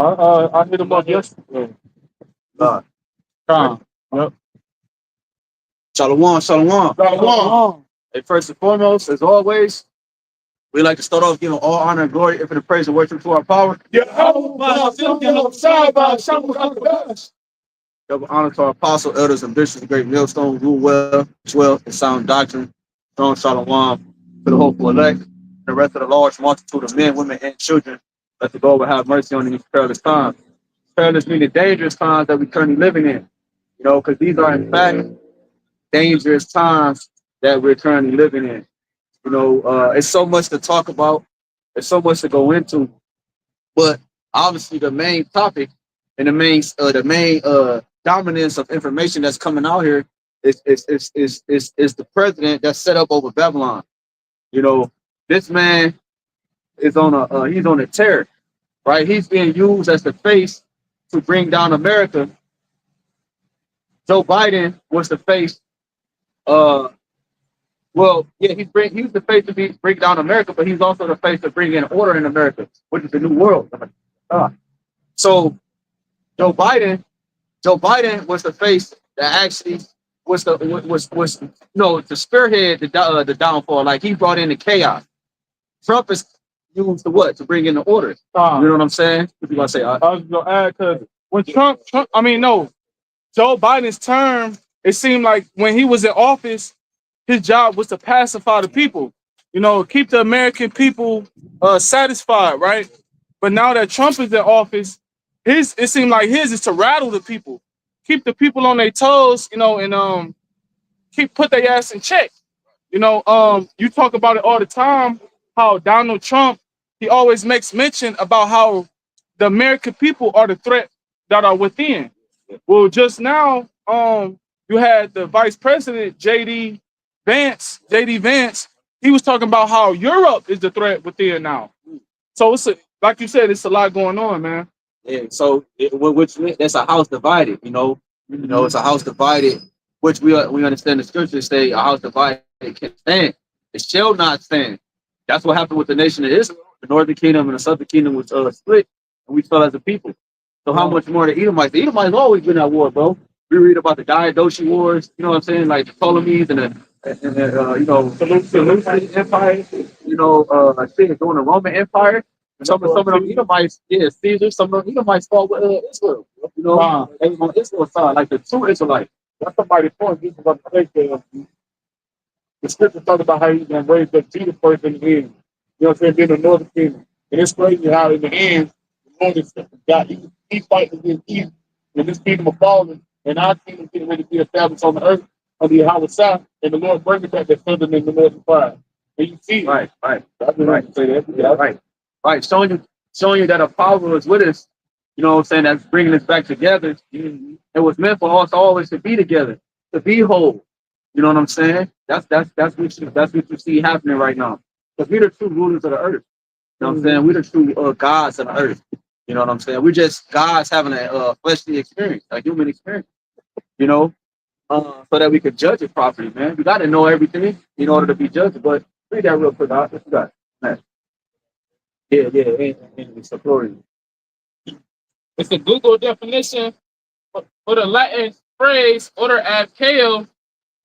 I hit him up yesterday. God. Con. Yep. Shalom, shalom. Shalom. Hey, first and foremost, as always, we like to start off giving all honor and glory, infinite praise and worship to our power. YAHAWASHI. Double honor to our apostle, elders, and bishops, great millstones, rule well, dwell in sound doctrine. Strong shalom to the hopeful elect, and the rest of the large multitude of men, women, and children. Let the Lord will have mercy on these perilous times. Perilous meaning dangerous times that we're currently living in. You know, because these are in fact dangerous times that we're currently living in. You know, it's so much to talk about. There's so much to go into. But obviously, the main topic and the main dominance of information that's coming out here is the president that's set up over Babylon. You know, this man is on he's on a tear, right? He's being used as the face to bring down America. Joe Biden was the face. Well, yeah, he's the face to bring down America, but he's also the face to bring in order in America, which is the new world. So Joe Biden was the face that actually was to spearhead the downfall. Like he brought in the chaos. Trump is used to what? To bring in the order. You know what I'm saying? What you gonna say? I was gonna add because when Joe Biden's term, it seemed like when he was in office, his job was to pacify the people, you know, keep the American people satisfied, right? But now that Trump is in office, it seemed like his is to rattle the people, keep the people on their toes, you know, and put their ass in check. You know, you talk about it all the time, how Donald Trump, he always makes mention about how the American people are the threat that are within. Well, just now, you had the Vice President, JD Vance, he was talking about how Europe is the threat within now. So like you said, it's a lot going on, man. Yeah. So which that's a house divided. You know, it's a house divided, which we understand the scriptures say a house divided can stand. It shall not stand. That's what happened with the nation of Israel. The northern kingdom and the southern kingdom was split, and we fell as a people. So how much more the Edomites? The Edomites always been at war, bro. We read about the Diadochi wars. You know what I'm saying? Like the Ptolemies and the Seleucid Empire. You know, I think during the Roman Empire. Some of them Edomites, yeah, Caesar. Some of them Edomites fought with Israel. You know, they was on Israel's side, like the true Israelites. That's somebody's point. This is about to take the scripture talk about how he's going to raise up Jesus first in the end. You know what I'm saying? Then the northern kingdom. And it's crazy how in the end, the Lord is God. He's fighting against evil. And this kingdom of fallen, and our kingdom getting ready to be established on the earth under YAHWASHI, and the Lord bringing back that southern and the northern pride. And you see, right. I just want to say that. Yeah, right. Showing you that a power is with us. You know what I'm saying? That's bringing us back together. It was meant for us always to be together, to be whole. You know what I'm saying? That's what you see happening right now. Because we're the true rulers of the earth. You know what I'm saying? We're the true gods of the earth. You know what I'm saying? We're just gods having a fleshly experience, a human experience. You know, so that we could judge it properly, man. You got to know everything in order to be judged. But read that real quick. What you got? Man. Yeah. It's a glory. It's a Google definition for the Latin phrase order ab chaos.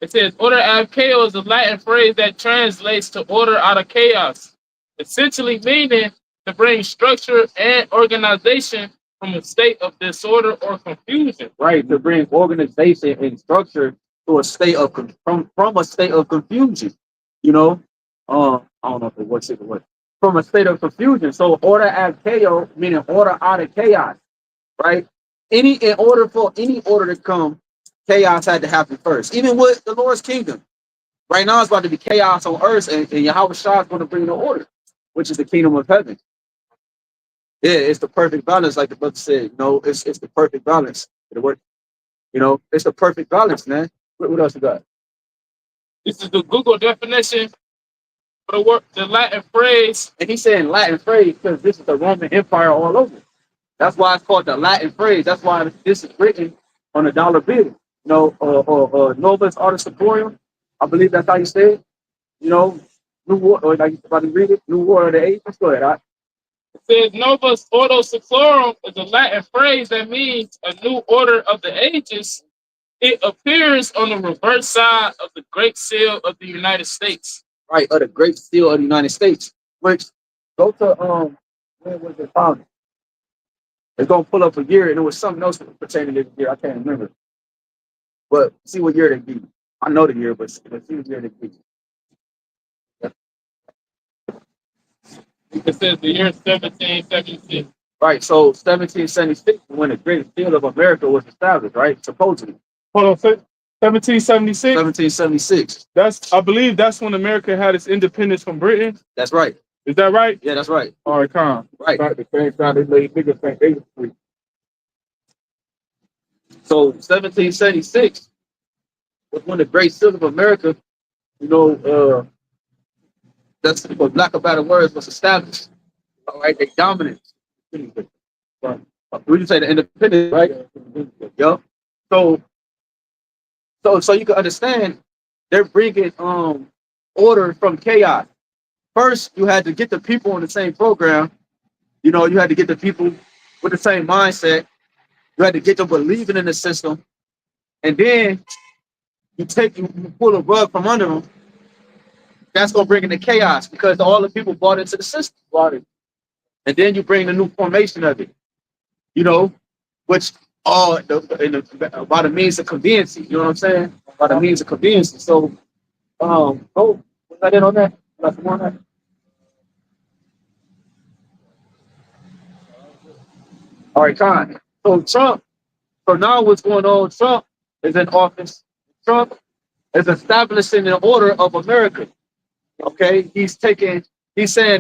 It says order ab chaos is a Latin phrase that translates to order out of chaos, essentially meaning to bring structure and organization from a state of disorder or confusion. Right, to bring organization and structure to a state of from a state of confusion. You know, I don't know if it works either way. From a state of confusion. So order ab chaos, meaning order out of chaos. Right? In order for any order to come, chaos had to happen first. Even with the Lord's kingdom. Right now it's about to be chaos on earth, and YAHWASHI is going to bring the order, which is the kingdom of heaven. Yeah, it's the perfect balance, like the brother said. You know, it's the perfect balance. It'll work. You know, it's the perfect balance, man. What else you got? This is the Google definition for the Latin phrase. And he's saying Latin phrase because this is the Roman Empire all over. That's why it's called the Latin phrase. That's why this is written on a dollar bill. You know, Novus Artisatorium. I believe that's how you say it. You know, New War, or like you about to read it, New War of the Age. Let's go ahead. It says Novus Ordo Seclorum is a Latin phrase that means a new order of the ages. It appears on the reverse side of the Great Seal of the United States. Right, of the Great Seal of the United States, which go to when was it founded? It's gonna pull up a year, and it was something else pertaining to this year. I can't remember, but see what year they be. I know the year, but see what year they be. It says the year 1776. Right, so 1776 when the Great Seal of America was established, right? Supposedly. Hold on, 1776. 1776. That's, I believe, that's when America had its independence from Britain. That's right. Is that right? Yeah, that's right. All right, calm. Right. At the same time, they made niggas think they was free. So 1776 was when the Great Seal of America, you know, that's for lack of better words, was established. All right, they dominant. We just say the independence, right? Yup. So you can understand, they're bringing order from chaos. First, you had to get the people on the same program. You know, you had to get the people with the same mindset. You had to get them believing in the system, and then you pull a rug from under them. That's gonna bring in the chaos because all the people bought into the system, and then you bring the new formation of it. You know, which all by the means of convenience. You know what I'm saying? By the means of convenience. So, was that it on that? That's more on that. All right, Con. So Trump. So now what's going on? Trump is in office. Trump is establishing the order of America. Okay, he's saying,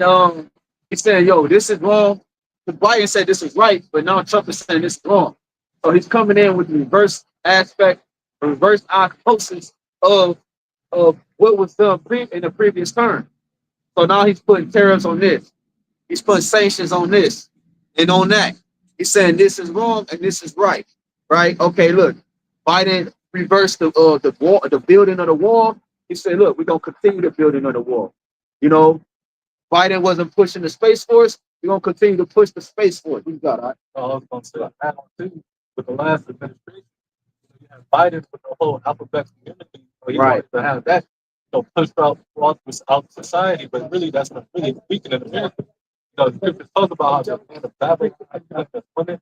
yo, this is wrong. Biden said this is right, but now Trump is saying this is wrong. So he's coming in with the reverse aspect, the reverse osmosis of what was done in the previous term. So now he's putting tariffs on this. He's putting sanctions on this and on that. He's saying this is wrong and this is right. Right? Okay, look, Biden reversed the wall, the building of the wall. He said, look, we're gonna continue the building of the wall. You know, Biden wasn't pushing the Space Force. We're gonna continue to push the Space Force. We got it. I was gonna say that too. With the last administration, you have Biden with the whole alphabet community. So he wanted to have that, pushed out society, but really that's not really weakening America. The scriptures talk about how the man of Babel women,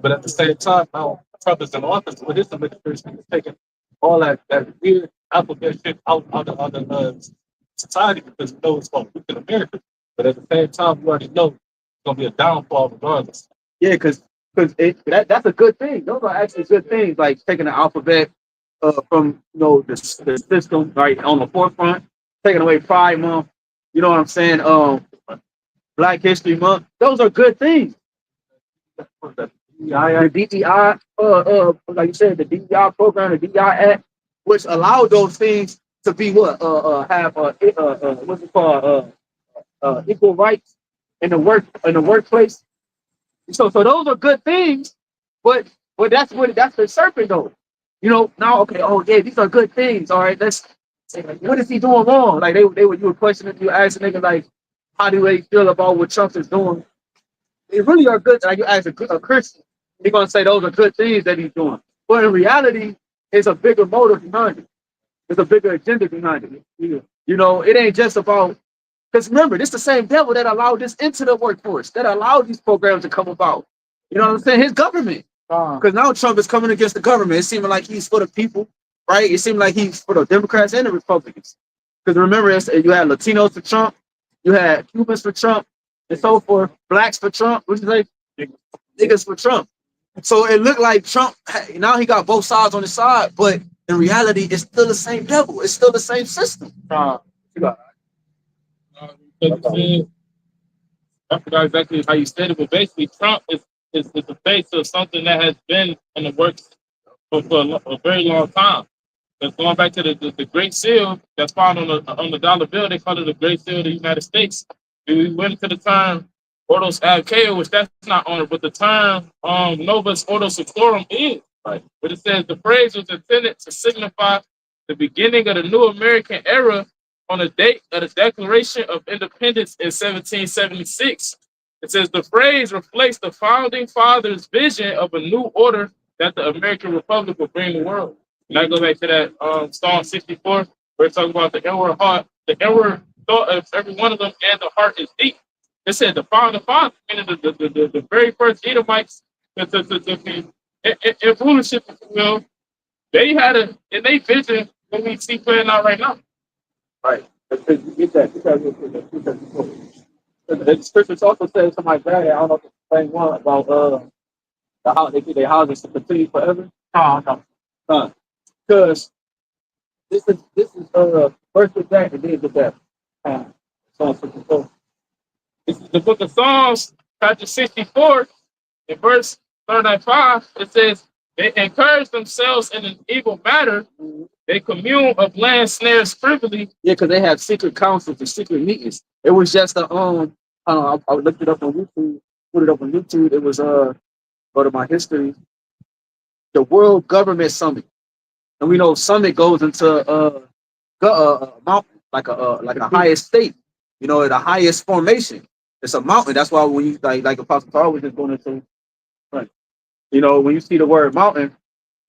but at the same time, now Trump is in office with his administration, he's taking all that weird alphabet shit out of the society because he knows it's going to weaken America. But at the same time, you already know it's going to be a downfall regardless. Yeah, because that's a good thing. Those are actually good things, like taking the alphabet from the system right on the forefront, taking away Pride Month. You know what I'm saying? Black History Month. Those are good things. The DEI, like you said, the DEI program, the DEI Act, which allowed those things to be have what's it called, equal rights in the workplace. So those are good things, but that's the serpent though. You know, now okay, oh yeah, these are good things. All right, let's say, like, what is he doing wrong? Like you were questioning, you asking nigga like, how do they feel about what Trump is doing? They really are good. Like you ask a Christian, he's gonna say those are good things that he's doing. But in reality, it's a bigger motive behind it. There's a bigger agenda behind it. You know, it ain't just about, because remember, this is the same devil that allowed this into the workforce, that allowed these programs to come about. You know what I'm saying? His government. Because now Trump is coming against the government. It's seeming like he's for the people, right? It seemed like he's for the Democrats and the Republicans. Because remember, you had Latinos for Trump, you had Cubans for Trump, and so forth, blacks for Trump, which is like niggas for Trump. So it looked like Trump, now he got both sides on his side, but in reality, it's still the same devil. It's still the same system. I forgot exactly how you said it, but basically Trump is the face of something that has been in the works for a very long time. Because going back to the Great Seal that's found on the dollar bill, they call it the Great Seal of the United States. We went into the term Ordos Archaea, which that's not on it, but the term Novus Ordo Seclorum is. Right. But it says the phrase was intended to signify the beginning of the new American era on the date of the Declaration of Independence in 1776. It says the phrase reflects the founding fathers' vision of a new order that the American Republic will bring the world. And I go back to that Psalm 64, where it's talking about the inward heart, the inward thought of every one of them, and the heart is deep. It said the founding fathers, meaning the very first Edomites, in rulership, if you will, they had a in their vision what we see playing out right now. Right. Because you get that. The scriptures also says something like that. I don't know if it's the same one about the how they get their houses to continue forever. No. Because this is first with that and then with that. Psalm 64. This is the book of Psalms, chapter 64, in verse 35. It says, they encourage themselves in an evil matter. They commune of land snares privily. Yeah, because they have secret councils and secret meetings. It was just a I looked it up on YouTube, put it up on YouTube. It was go to my history, the World Government Summit. And we know summit goes into mountain, like a highest state, you know, the highest formation. It's a mountain. That's why when you like Apostle Paul was just going into, right, you know, when you see the word mountain,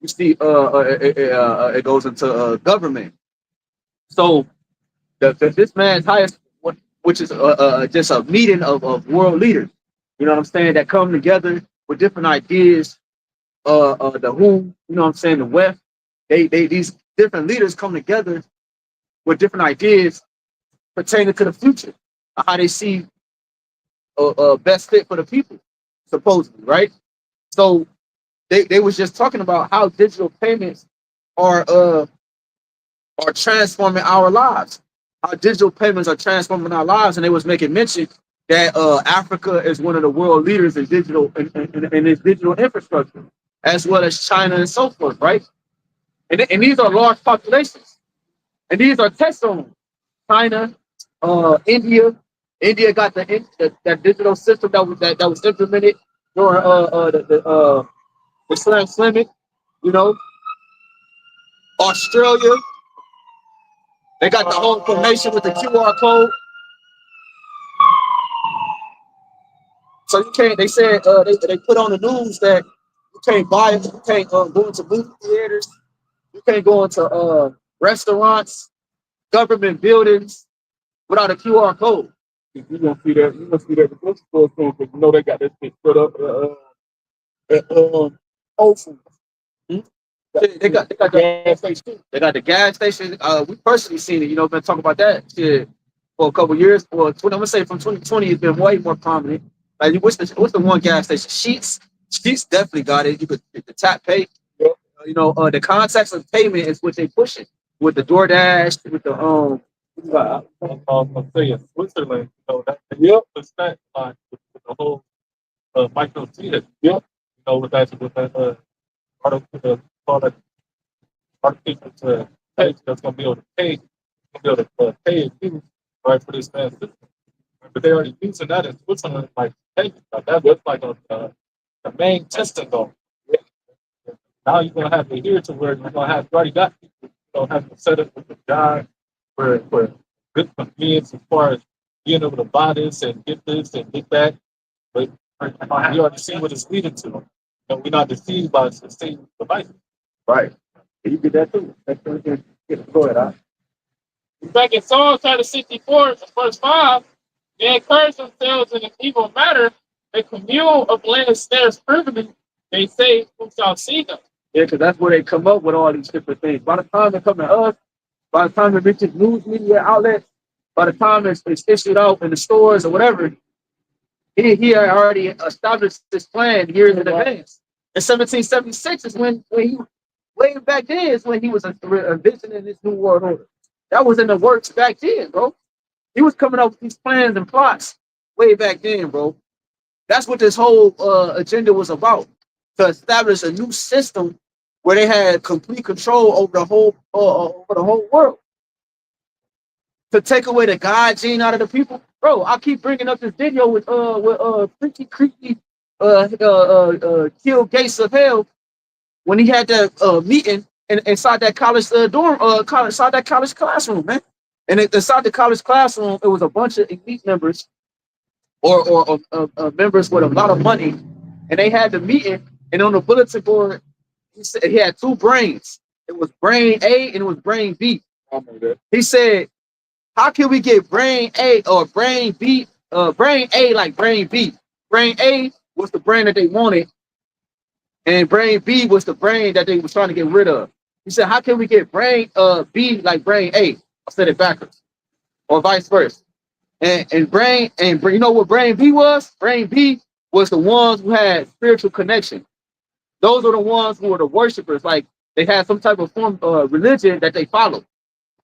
you see it goes into government. So this man's highest, which is just a meeting of world leaders, you know what I'm saying, that come together with different ideas. The who, you know what I'm saying, the West, they these different leaders come together with different ideas pertaining to the future, how they see best fit for the people, supposedly, right? So they was just talking about how digital payments are transforming our lives, how digital payments are transforming our lives, and they was making mention that Africa is one of the world leaders in digital in its digital infrastructure, as well as China and so forth, right? And these are large populations, and these are test zones. China, India. India got that digital system that was implemented during the Slam Summit. You know, Australia, they got the whole information with the QR code. So you can't. They said they put on the news that you can't buy it. You can't go into movie theaters. You can't go into restaurants, government buildings without a QR code. You're gonna see that. You're gonna see that at the grocery store soon, because you know they got that shit put up at Whole Foods. Hmm? They got the gas station. They got the gas station. We personally seen it. You know, been talking about that shit for a couple years. For 20, I'm gonna say from 2020, it's been way more prominent. Like, what's the one gas station? Sheets definitely got it. You could the tap pay. Yep. You know, the contacts of payment is what they pushing with the DoorDash, with the I'll say in Switzerland, you know, that yep, the stat line with the whole micro T that yep, you know, with that artificial page that's gonna be able to pay, you, right, for this man system. But they already using that in Switzerland, like, hey, that's like the main testing though. Now you're gonna have to adhere to where you're gonna have you already got people, you don't have to set up with the job for good convenience as far as being able to buy this and get that. But you already see what it's leading to. And we're not deceived by the same devices. right. And you get that too. That's what you get. Go ahead, huh? Back in Psalm chapter 64, verse 5, they encourage themselves in an evil matter. They commune of land snares privily. They say, who shall see them? Yeah, because that's where they come up with all these different things. By the time they come to us, by the time it reaches news media outlets, by the time it's issued out in the stores or whatever, he had already established this plan years in advance. In 1776 is when he, way back then, is when he was envisioning this new world order. That was in the works back then, bro. He was coming up with these plans and plots way back then, bro. That's what this whole agenda was about, to establish a new system where they had complete control over the whole world. To take away the God gene out of the people, bro. I keep bringing up this video with freaky creepy kill Gates of Hell when he had that meeting inside that college dorm, inside that college classroom, man. And inside the college classroom, it was a bunch of elite members or members with a lot of money, and they had the meeting, and on the bulletin board, he said he had two brains. It was brain A and it was brain B. He said, how can we get brain A or brain B? Brain A like brain B. Brain A was the brain that they wanted, and brain B was the brain that they was trying to get rid of. He said, how can we get brain B like brain A? I said it backwards, or vice versa. And brain and you know what brain B was? Brain B was the ones who had spiritual connection. Those are the ones who were the worshipers. Like they had some type of form of religion that they followed.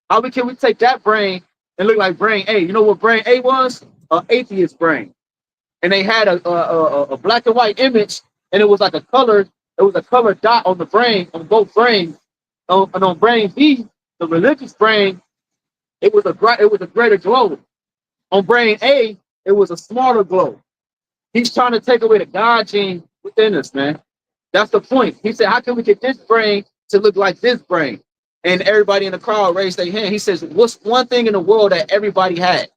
How can we take that brain and look like brain A? You know what brain A was? An atheist brain. And they had a black and white image, and it was like a color. It was a color dot on the brain on both brains. And on brain B, the religious brain, it was a greater glow. On brain A, it was a smaller glow. He's trying to take away the God gene within us, man. That's the point. He said, how can we get this brain to look like this brain? And everybody in the crowd raised their hand. He says, what's one thing in the world that everybody had?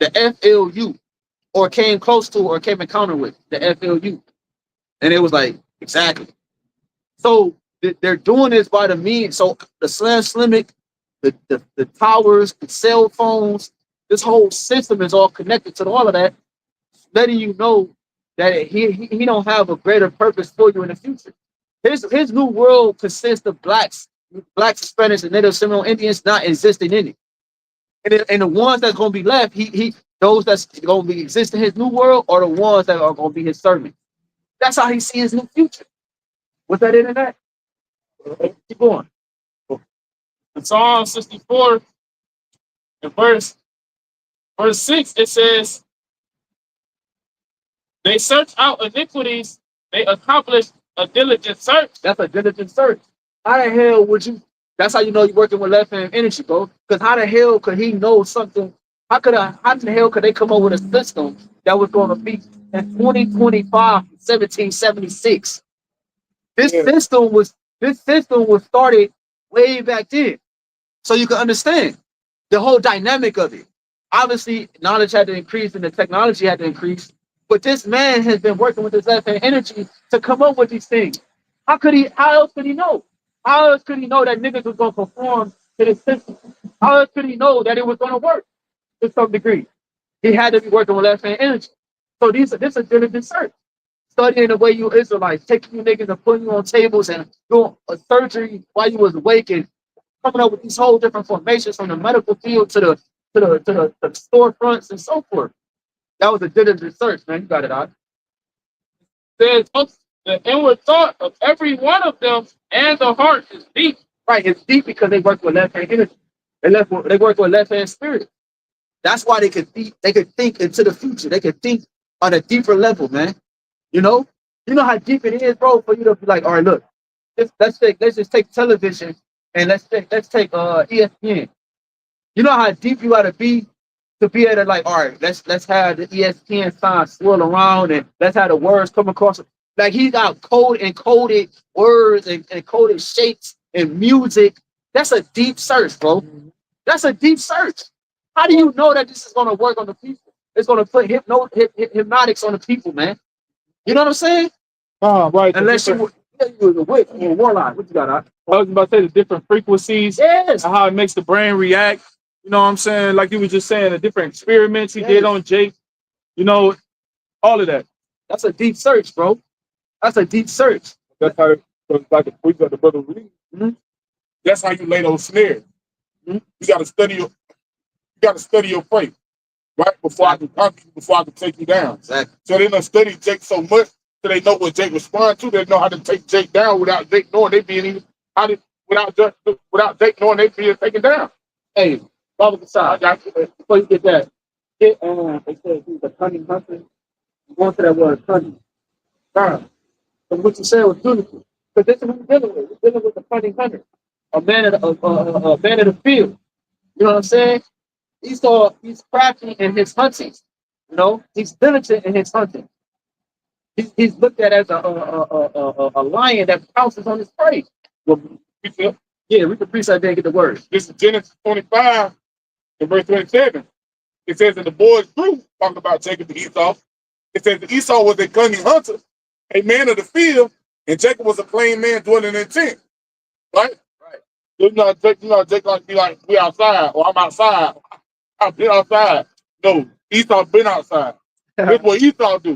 The FLU, or came close to, or came encounter with, the FLU. And it was like, exactly. So they're doing this by the means. So the Slimic, the towers, the cell phones, this whole system is all connected to all of that, letting you know that he don't have a greater purpose for you in the future. His new world consists of blacks, Hispanics, and Native Seminole Indians not existing in it. And the ones that's going to be left, those that's going to be existing in his new world are the ones that are going to be his servants. That's how he sees his new future. What's that internet? Keep going. In Psalm 64, in verse 6, it says, they search out iniquities, they accomplish a diligent search. That's a diligent search. How the hell would you? That's how you know you're working with left hand energy, bro. Because how the hell could he know something? How the hell could they come up with a system that was going to be in 2025, 1776? This system was started way back then. So you can understand the whole dynamic of it. Obviously, knowledge had to increase and the technology had to increase. But this man has been working with his left hand energy to come up with these things. How else could he know? How else could he know that niggas was gonna perform to this system? How else could he know that it was gonna work to some degree? He had to be working with left hand energy. So this is diligent search. Studying the way you Israelites, taking you niggas and putting you on tables and doing a surgery while you was awake and coming up with these whole different formations from the medical field to the storefronts and so forth. That was a diligent search, man. You got it out. Says the inward thought of every one of them and the heart is deep. Right, it's deep because they work with left hand energy. They work with left hand spirit. That's why they could think into the future. They could think on a deeper level, man. You know how deep it is, bro, for you to be like, all right, look, let's just take television and let's take ESPN. You know how deep you gotta be to be able to like, all right, let's have the ESPN sign swirl around and let's have the words come across. Like he got encoded words and encoded shapes and music. That's a deep search, bro. That's a deep search. How do you know that this is gonna work on the people? It's gonna put hypnotics on the people, man. You know what I'm saying? Right. Unless you was a witch or a warlock. What you got? I was about to say the different frequencies. Yes. And how it makes the brain react. You know what I'm saying? Like you were just saying, the different experiments he did on Jake. You know, all of that. That's a deep search, bro. That's a deep search. That's how like we got the brother Reed. That's how you lay those snares. You gotta study your prey. Right? Before I can conquer you, before I can take you down. Exactly. So they done study Jake so much so they know what Jake responds to. They know how to take Jake down without Jake knowing they being without Jake knowing they being taken down. Hey, Baba Kasai, before you get that, they said he was a cunning hunter. You going to that word cunning. So what you said was beautiful. Because this is what we're dealing with. We're dealing with a cunning hunter. A man of the field. You know what I'm saying? He's crafty in his hunting. You know, he's diligent in his hunting. He's looked at as a lion that pounces on his prey. Well, read the precept, then get the word. This is Genesis 25 and verse 27. It says that the boys grew, talking about Jacob and Esau. It says that Esau was a cunning hunter, a man of the field, and Jacob was a plain man dwelling in tent. Right? Right. Jacob like be like, we outside, or I'm outside. I've been outside. No, Esau been outside. That's what Esau do.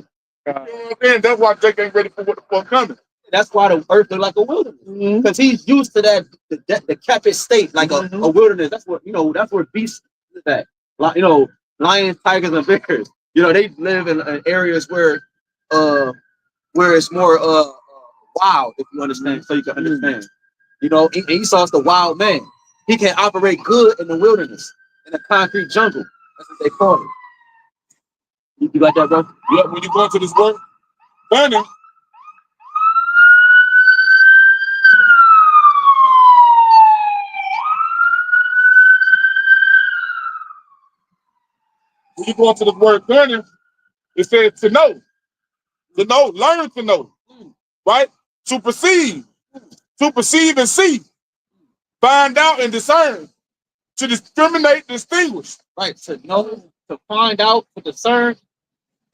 You know what I'm saying? That's why Jacob ain't ready for what the fuck coming. That's why the earth look like a wilderness, because he's used to that the captive state, like a wilderness. That's what that's where beasts live at. Like lions, tigers, and bears. They live in areas where it's more wild, if you understand, so you can understand. Esau's the wild man. He can operate good in the wilderness, in a concrete jungle. That's what they call it. You like that, bro? Yeah, when you go into this work, burning. When you go into the word learning, it says to know, learn to know, right? To perceive and see, find out and discern, to discriminate, distinguish. Right, to know, to find out, to discern.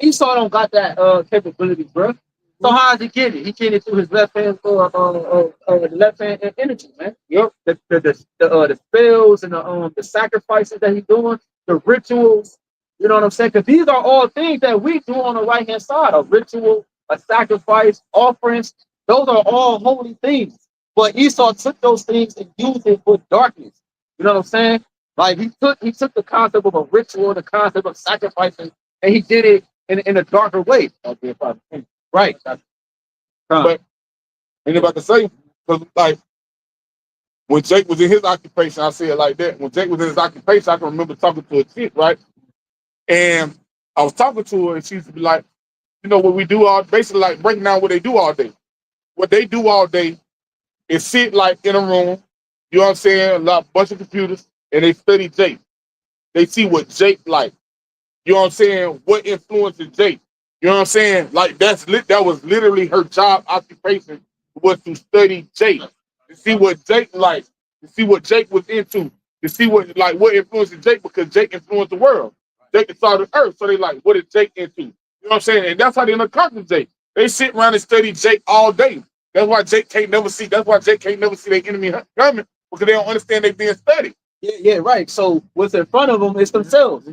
Esau don't got that capability, bro. So how does he get it? He get it through his left hand the left hand energy, man. Yep. The spells and the sacrifices that he's doing, the rituals. You know what I'm saying? Because these are all things that we do on the right hand side: a ritual, a sacrifice, offerings. Those are all holy things. But Esau took those things and used it for darkness. You know what I'm saying? Like he took the concept of a ritual, the concept of sacrificing, and he did it in a darker way. Right. But ain't about to say, because like when Jake was in his occupation, I say it like that. When Jake was in his occupation, I can remember talking to a chick, right? And I was talking to her, and she used to be like, what we do basically like breaking down what they do all day. What they do all day is sit like in a room, you know what I'm saying, a bunch of computers, and they study Jake. They see what Jake like. You know what I'm saying? What influences Jake? You know what I'm saying? Like that was literally her job occupation, was to study Jake, to see what Jake liked, to see what Jake was into, to see what influences Jake, because Jake influenced the world. Jake saw the earth, so they like, what is Jake into? You know what I'm saying? And that's how they conquer Jake. They sit around and study Jake all day. That's why Jake can't never see. That's why Jake can't never see their enemy coming, because they don't understand they being studied. Yeah, right. So what's in front of them is themselves.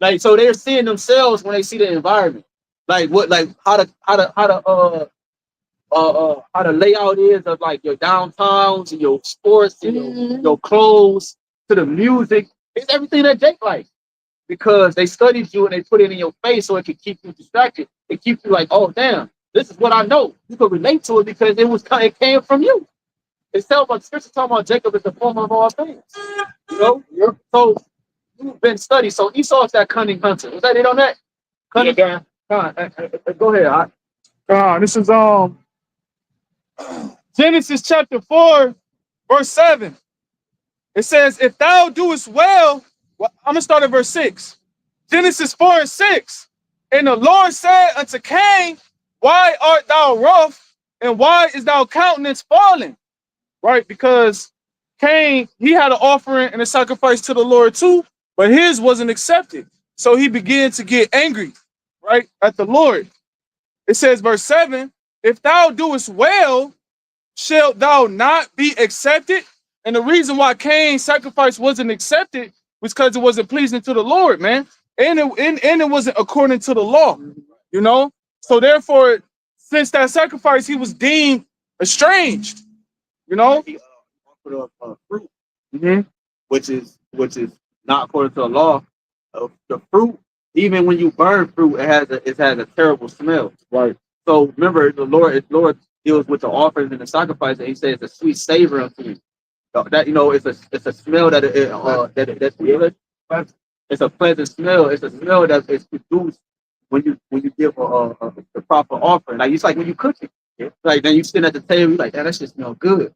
Like, so they're seeing themselves when they see the environment. Like how the layout is of like your downtowns and your sports and your clothes to the music. It's everything that Jake likes, because they studied you and they put it in your face so it can keep you distracted. It keeps you like, oh damn, this is what I know. You can relate to it because it came from you. It's telling about scripture talking about Jacob is the former of all things. So you've been studied. So Esau's that cunning hunter. Was that it on that? Cunning. Yeah, Go ahead. This is Genesis chapter 4, verse 7. It says, if thou doest well, I'm gonna start at verse 6. Genesis 4 and 6. And the Lord said unto Cain, why art thou wroth, and why is thy countenance fallen? Right? Because Cain, he had an offering and a sacrifice to the Lord too, but his wasn't accepted. So he began to get angry, right, at the Lord. It says, verse 7, if thou doest well, shalt thou not be accepted? And the reason why Cain's sacrifice wasn't accepted was because it wasn't pleasing to the Lord, man. And it wasn't according to the law, So therefore, since that sacrifice, he was deemed estranged, He offered up fruit, which is not according to the law. The fruit, even when you burn fruit, it has a terrible smell. Right. So remember, the Lord deals with the offerings and the sacrifice, and He says it's a sweet savor unto you. That it's a smell that's good. It's a pleasant smell. It's a smell that is produced when you give the proper offering. Like it's like when you cook it. Like then you sit at the table, you're like, that just smells good.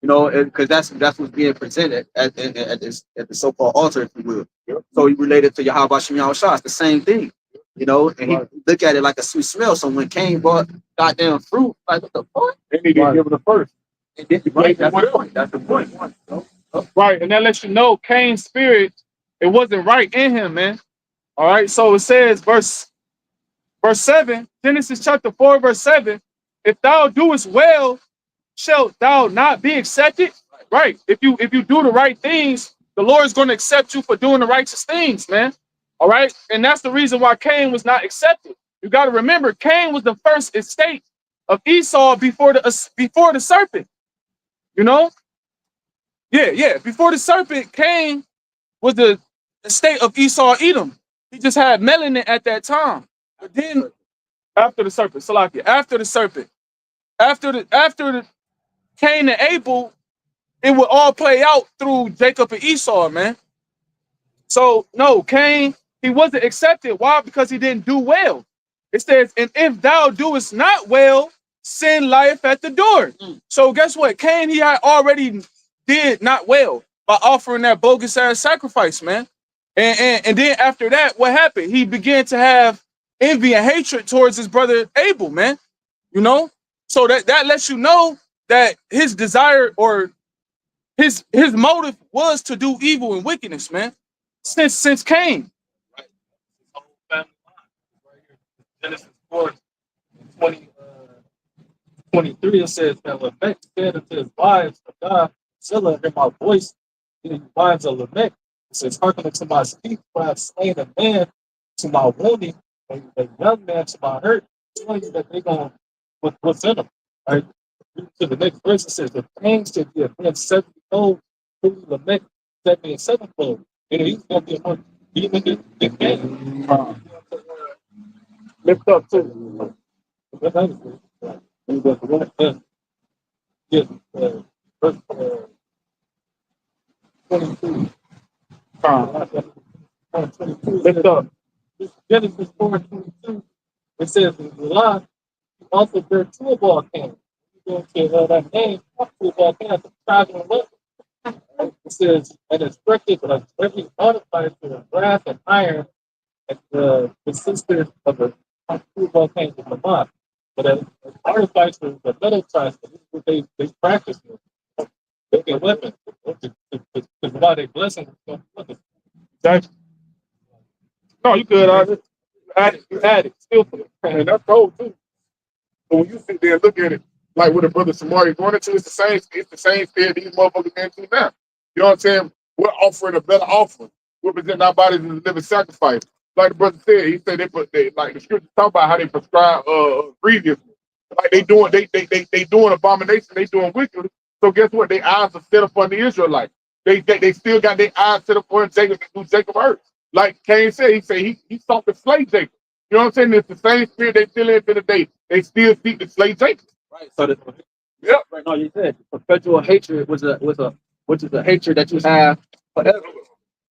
Because that's what's being presented at the so-called altar, if you will. So you relate it to YAHAWASHI, YAHAWASHI. It's the same thing. And he look at it like a sweet smell. So when Cain brought goddamn fruit, like what the fuck? They need to give it a first. Right, that's the point. That's the point. Right, and that lets you know Cain's spirit, it wasn't right in him, man. All right, so it says, verse 7, Genesis chapter 4, verse 7. If thou doest well, shalt thou not be accepted? Right. If you do the right things, the Lord is going to accept you for doing the righteous things, man. All right. And that's the reason why Cain was not accepted. You got to remember, Cain was the first estate of Esau before the serpent. You know? Yeah. Before the serpent, Cain was the estate of Esau Edom. He just had melanin at that time. But then after the serpent, Salakia, after the serpent, after the Cain and Abel, it would all play out through Jacob and Esau, man. So no, Cain, he wasn't accepted. Why? Because he didn't do well. It says, and if thou doest not well, sin lieth at the door. So guess what? Cain, he had already did not well by offering that bogus ass sacrifice, man. And then after that, what happened? He began to have envy and hatred towards his brother Abel, man. You know? So that lets you know that his desire or his motive was to do evil and wickedness, man. Since Cain. Right. His whole family line. Right here. Genesis 4, 23, it says that Lamech said unto his wives of God, Zillah, hear my voice, the wives of Lamech. It says, hearken unto my speech, for I have slain a man to my wounding, and a young man to my hurt, telling you that they're going what's in them. All right. To the next verse, it says, the pain should be a man 70-fold, truly Lamech 77-fold. And he's going to be among even the Cain. Lift up too. Verse 22. Lift up. Genesis 4:22. It says in July, he also bear Tubal Cain. You go to that name, Tubal Cain, the tribe of what? It says, and instructed that every modified to the brass and iron, and the sister of the Tubal Cain was Lamont. But as artificers, the metal ties, this is what they practice with. They get weapons. Because why they blessing them. No, you good. You had it. Still, and that's cold too. But when you sit there and look at it, like what the brother Samari going into, it's the same thing these motherfuckers into now. You know what I'm saying? We're offering a better offering. We're presenting our bodies as a living sacrifice. Like the brother said, he said they like the scripture talk about how they prescribe grievously. Like they doing abomination, they doing wickedly. So guess what? Their eyes are set up on the Israelites. They still got their eyes set up on Jacob, who Jacob hurt. Like Cain said, he sought to slay Jacob. You know what I'm saying? It's the same spirit they still in to the day. They still seek to slay Jacob. Right. So Yep. right now you said perpetual hatred which is a hatred that you have forever.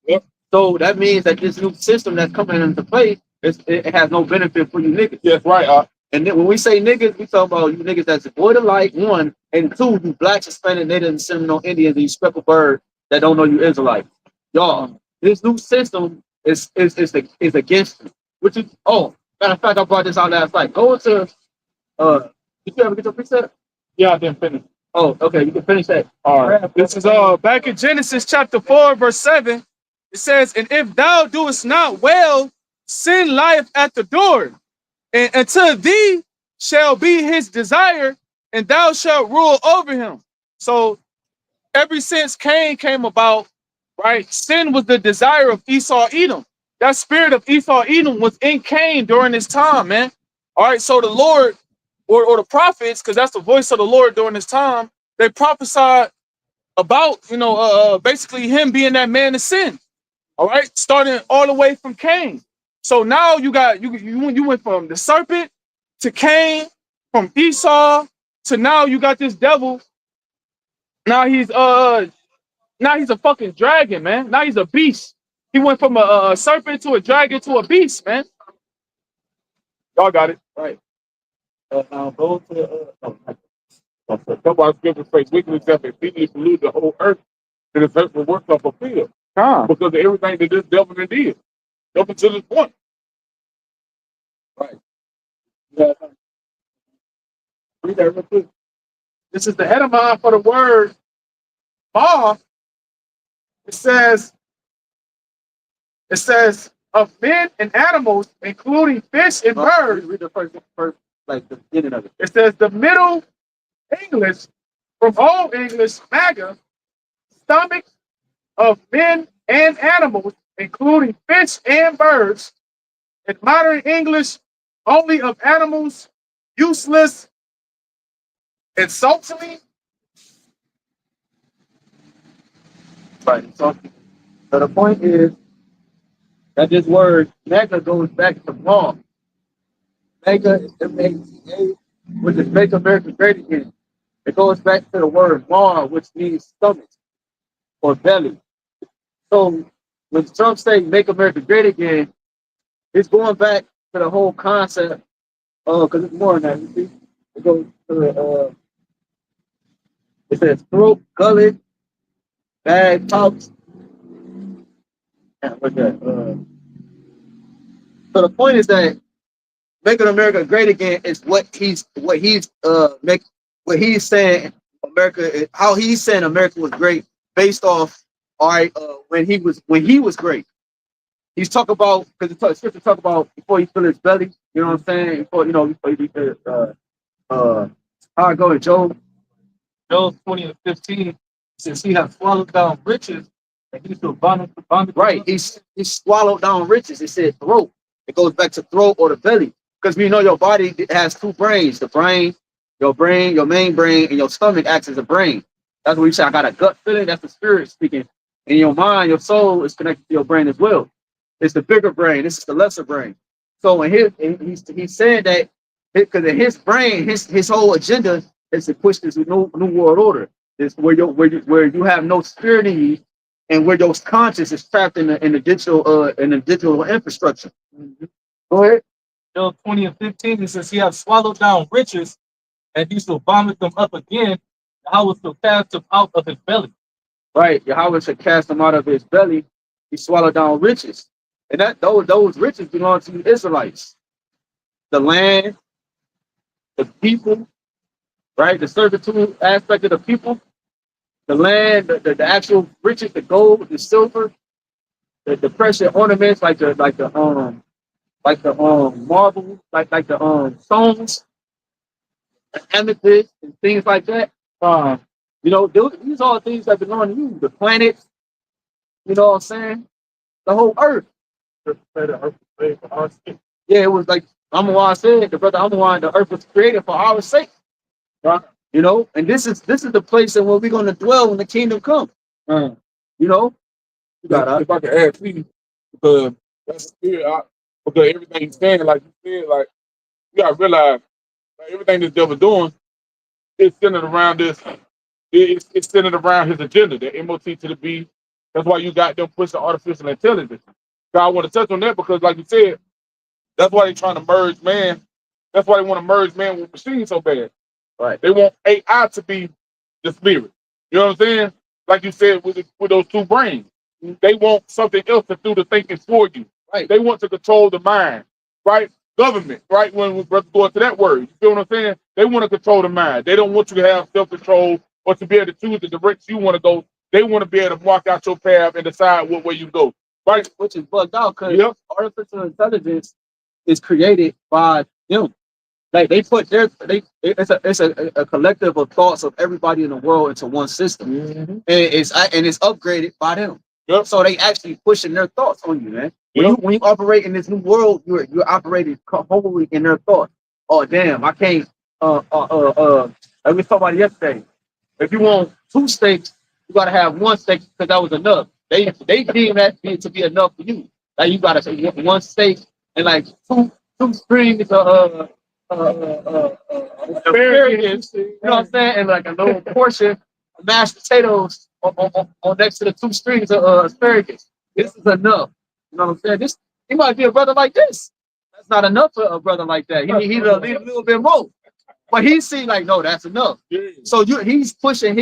Yep. So that means that this new system that's coming into play, it has no benefit for you niggas. Yes, right. And then when we say niggas, we talk about you niggas that's void of light, one, and two, you blacks, Hispanic, Native, and Seminole Indians, and you speckled bird that don't know you Israelites. Y'all, this new system is against you. Which is, matter of fact, I brought this out last night. Go into did you ever get your precept? Yeah, I didn't finish. Oh, okay, you can finish that. All right. This is back in Genesis chapter 4, verse 7. It says, and if thou doest not well, sin lieth at the door, and unto thee shall be his desire, and thou shalt rule over him. So ever since Cain came about, right, sin was the desire of Esau Edom. That spirit of Esau Edom was in Cain during this time, man. All right, so the Lord or the prophets, because that's the voice of the Lord during this time, they prophesied about, basically him being that man of sin. All right, starting all the way from Cain. So now you got you went from the serpent to Cain, from Esau to now you got this devil. Now he's a fucking dragon, man. Now he's a beast. He went from a serpent to a dragon to a beast, man. Y'all got it right. Now go to somebody scripture say wickedness have exceedingly polluted the whole earth, and it's hurtful works are fulfilled. Because of everything that this devil did up until this point. Right. Yeah. Read that real quick. This is the etymon for the word Bah. It says, of men and animals, including fish and birds. Read the first, like the beginning of it. It says the Middle English, from Old English, MAGA, stomach of men and animals, including fish and birds. In modern English, only of animals, useless, insultingly. Right. So the point is that this word mega goes back to raw. Mega is M-A-G-A, which is make America great again. It goes back to the word raw, which means stomach or belly. So when Trump say make America great again, it's going back to the whole concept. Because it's more than that. You see, it goes to it says throat, gullet, bag, pouch. And what's that? So the point is that making America great again is what he's saying America, how he's saying America was great based off, all right, when he was great. He's talking about, because the scripture talk about before he fill his belly, you know what I'm saying? Before he says how I go to Job 20:15 says he has swallowed down riches and he's still bonded. Right, he swallowed down riches. It said throat. It goes back to throat or the belly. Because we know your body has two brains. The brain, your main brain, and your stomach acts as a brain. That's what you say. I got a gut feeling. That's the spirit speaking. And your mind, your soul is connected to your brain as well. It's the bigger brain. This is the lesser brain. So he's saying that because in his brain, his whole agenda is to push this new world order. It's where you have no spirit in you, and where your conscience is trapped in the digital infrastructure. Mm-hmm. Go ahead. Job 20:15, it says he has swallowed down riches and he shall vomit them up again. Yahweh shall cast them out of his belly. Right, Yahweh shall cast them out of his belly. He swallowed down riches, and those riches belong to the Israelites, the land, the people, right? The servitude aspect of the people, the land, the actual riches, the gold, the silver, the precious ornaments like the marble, like the stones, the amethyst, and things like that. These are all things that belong to you. The planets, you know what I'm saying? The whole earth. Yeah, it was like Amawan said, the brother Amawan, the earth was created for our sake. Right? And this is the place in where we're gonna dwell when the kingdom comes. You know? If I can add to you, because that's because everything he's saying, like you said, like you gotta realize like, everything this devil doing is centered around this. It's centered around his agenda, the MOT to the B. That's why you got them pushing artificial intelligence. So I want to touch on that because, like you said, that's why they're trying to merge man. That's why they want to merge man with machines so bad. Right. They want AI to be the spirit. You know what I'm saying? Like you said, with those two brains. They want something else to do the thinking for you. Right. They want to control the mind. Right? Government. Right? When we go into that word. You feel what I'm saying? They want to control the mind. They don't want you to have self-control or to be able to choose the direction you want to go. They want to be able to mark out your path and decide what way you go. Right? Which is bugged out because artificial intelligence is created by them. Like they put it's a collective of thoughts of everybody in the world into one system, and it's upgraded by them. Yep. So they actually pushing their thoughts on you, man. When you operate in this new world, you're operating wholly in their thoughts. Oh damn, I can't. Like we talked about it yesterday. If you want 2 steaks, you gotta have 1 steak because that was enough. They deem that to be enough for you. Like you gotta say 1 steak and like two strings of asparagus, you know what I'm saying, and like a little portion of mashed potatoes on next to the 2 strings of asparagus. This is enough. You know what I'm saying? He might be a brother like this. That's not enough for a brother like that. He need a little bit more. But he's seeing like, no, that's enough. Yeah. So he's pushing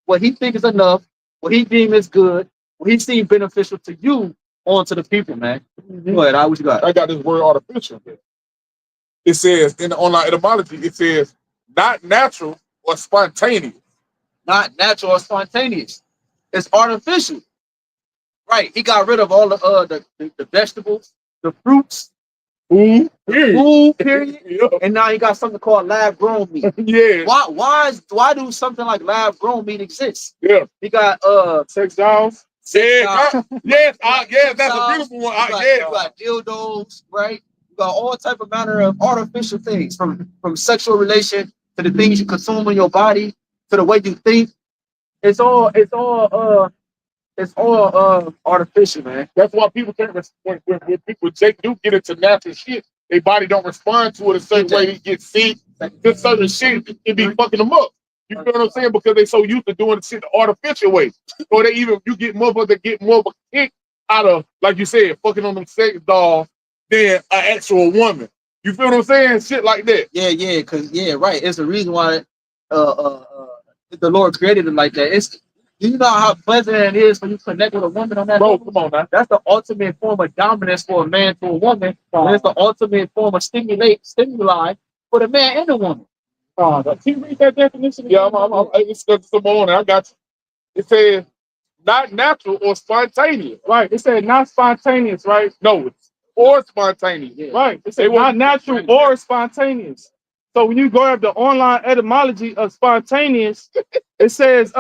what he thinks is enough, what he deems is good, what he seems beneficial to you onto the people, man. Go ahead, what you got? I got this word artificial. It says in the online etymology, it says not natural or spontaneous. Not natural or spontaneous. It's artificial. Right. He got rid of all the vegetables. the fruits, Ooh, food, period. Yeah. And now you got something called lab grown meat. Yeah. Why do something like lab grown meat exist? Yeah. You got Sex dolls. Yes, yes, that's a beautiful one. you got dildos, right? You got all type of manner of artificial things, from sexual relation to the things you consume in your body to the way you think. It's all artificial, man. That's why people can't when people Jake do get into natural shit, their body don't respond to it a certain way. They get sick. This certain shit it be fucking them up. You feel what I'm saying? Because they so used to doing the shit the artificial way. Or you get motherfuckers that get more of a kick out of, like you said, fucking on them sex dolls than an actual woman. You feel what I'm saying? Shit like that. Yeah, right. It's the reason why the Lord created it like that. Do you know how pleasant it is when you connect with a woman on that Bro, level? come on now. That's the ultimate form of dominance for a man to a woman. And it's the ultimate form of stimuli for the man and the woman. Can you read that definition? Yeah, it's some more. I got you. It says not natural or spontaneous. Right. It said not spontaneous, right? No, or spontaneous. Yeah. Right. It said not natural or spontaneous. So when you go up the online etymology of spontaneous, it says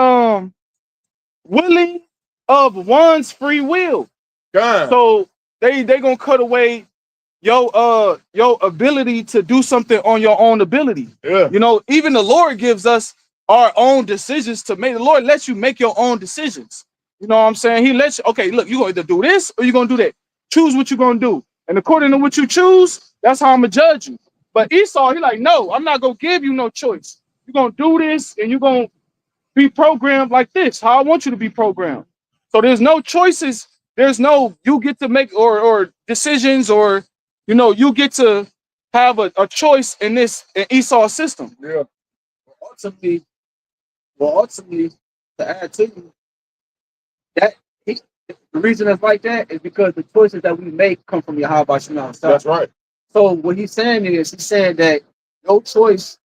willing of one's free will. God. So they gonna cut away your ability to do something on your own ability. Yeah. You know, even the Lord gives us our own decisions to make. The Lord lets you make your own decisions. You know what I'm saying? He lets you, okay, look, you're going to either do this or you're going to do that. Choose what you're going to do. And according to what you choose, that's how I'm going to judge you. But Esau, he like, no, I'm not going to give you no choice. You're going to do this and you're going to be programmed like this, how I want you to be programmed. So there's no choices. There's no, you get to make or decisions, or, you know, you get to have a choice in this Esau system. Yeah. Ultimately, to add to you, the reason it's like that is because the choices that we make come from YAHWASHI. That's right. So what he's saying that no choice,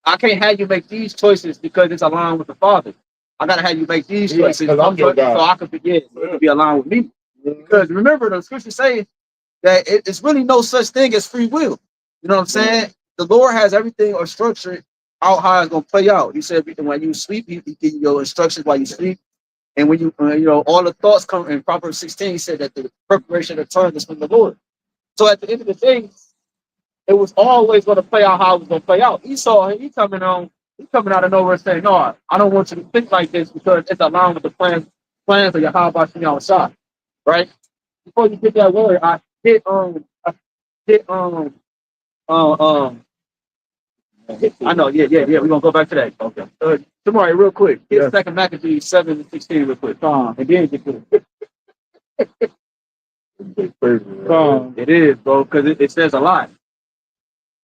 I can't have you make these choices because it's aligned with the Father. I gotta have you make these choices I'm your God. so I can be aligned with me. Because remember, the scriptures say that it's really no such thing as free will. You know what I'm saying? The Lord has everything or structured out how it's gonna play out. He said when you sleep, he give you your instructions while you sleep. And when you all the thoughts come in Proverbs 16, he said that the preparation of tongue is from the Lord. So at the end of the day, it was always going to play out how it was going to play out. Esau, he coming out of nowhere saying, no, I don't want you to think like this because it's aligned with the plans of YAHWASHI, right? Before you get that word, I know, yeah. We're gonna go back to that. Okay. Tomorrow, real quick. Here's 2 Maccabees 7:16 real quick. And then get to it. It is, bro, because it says a lot.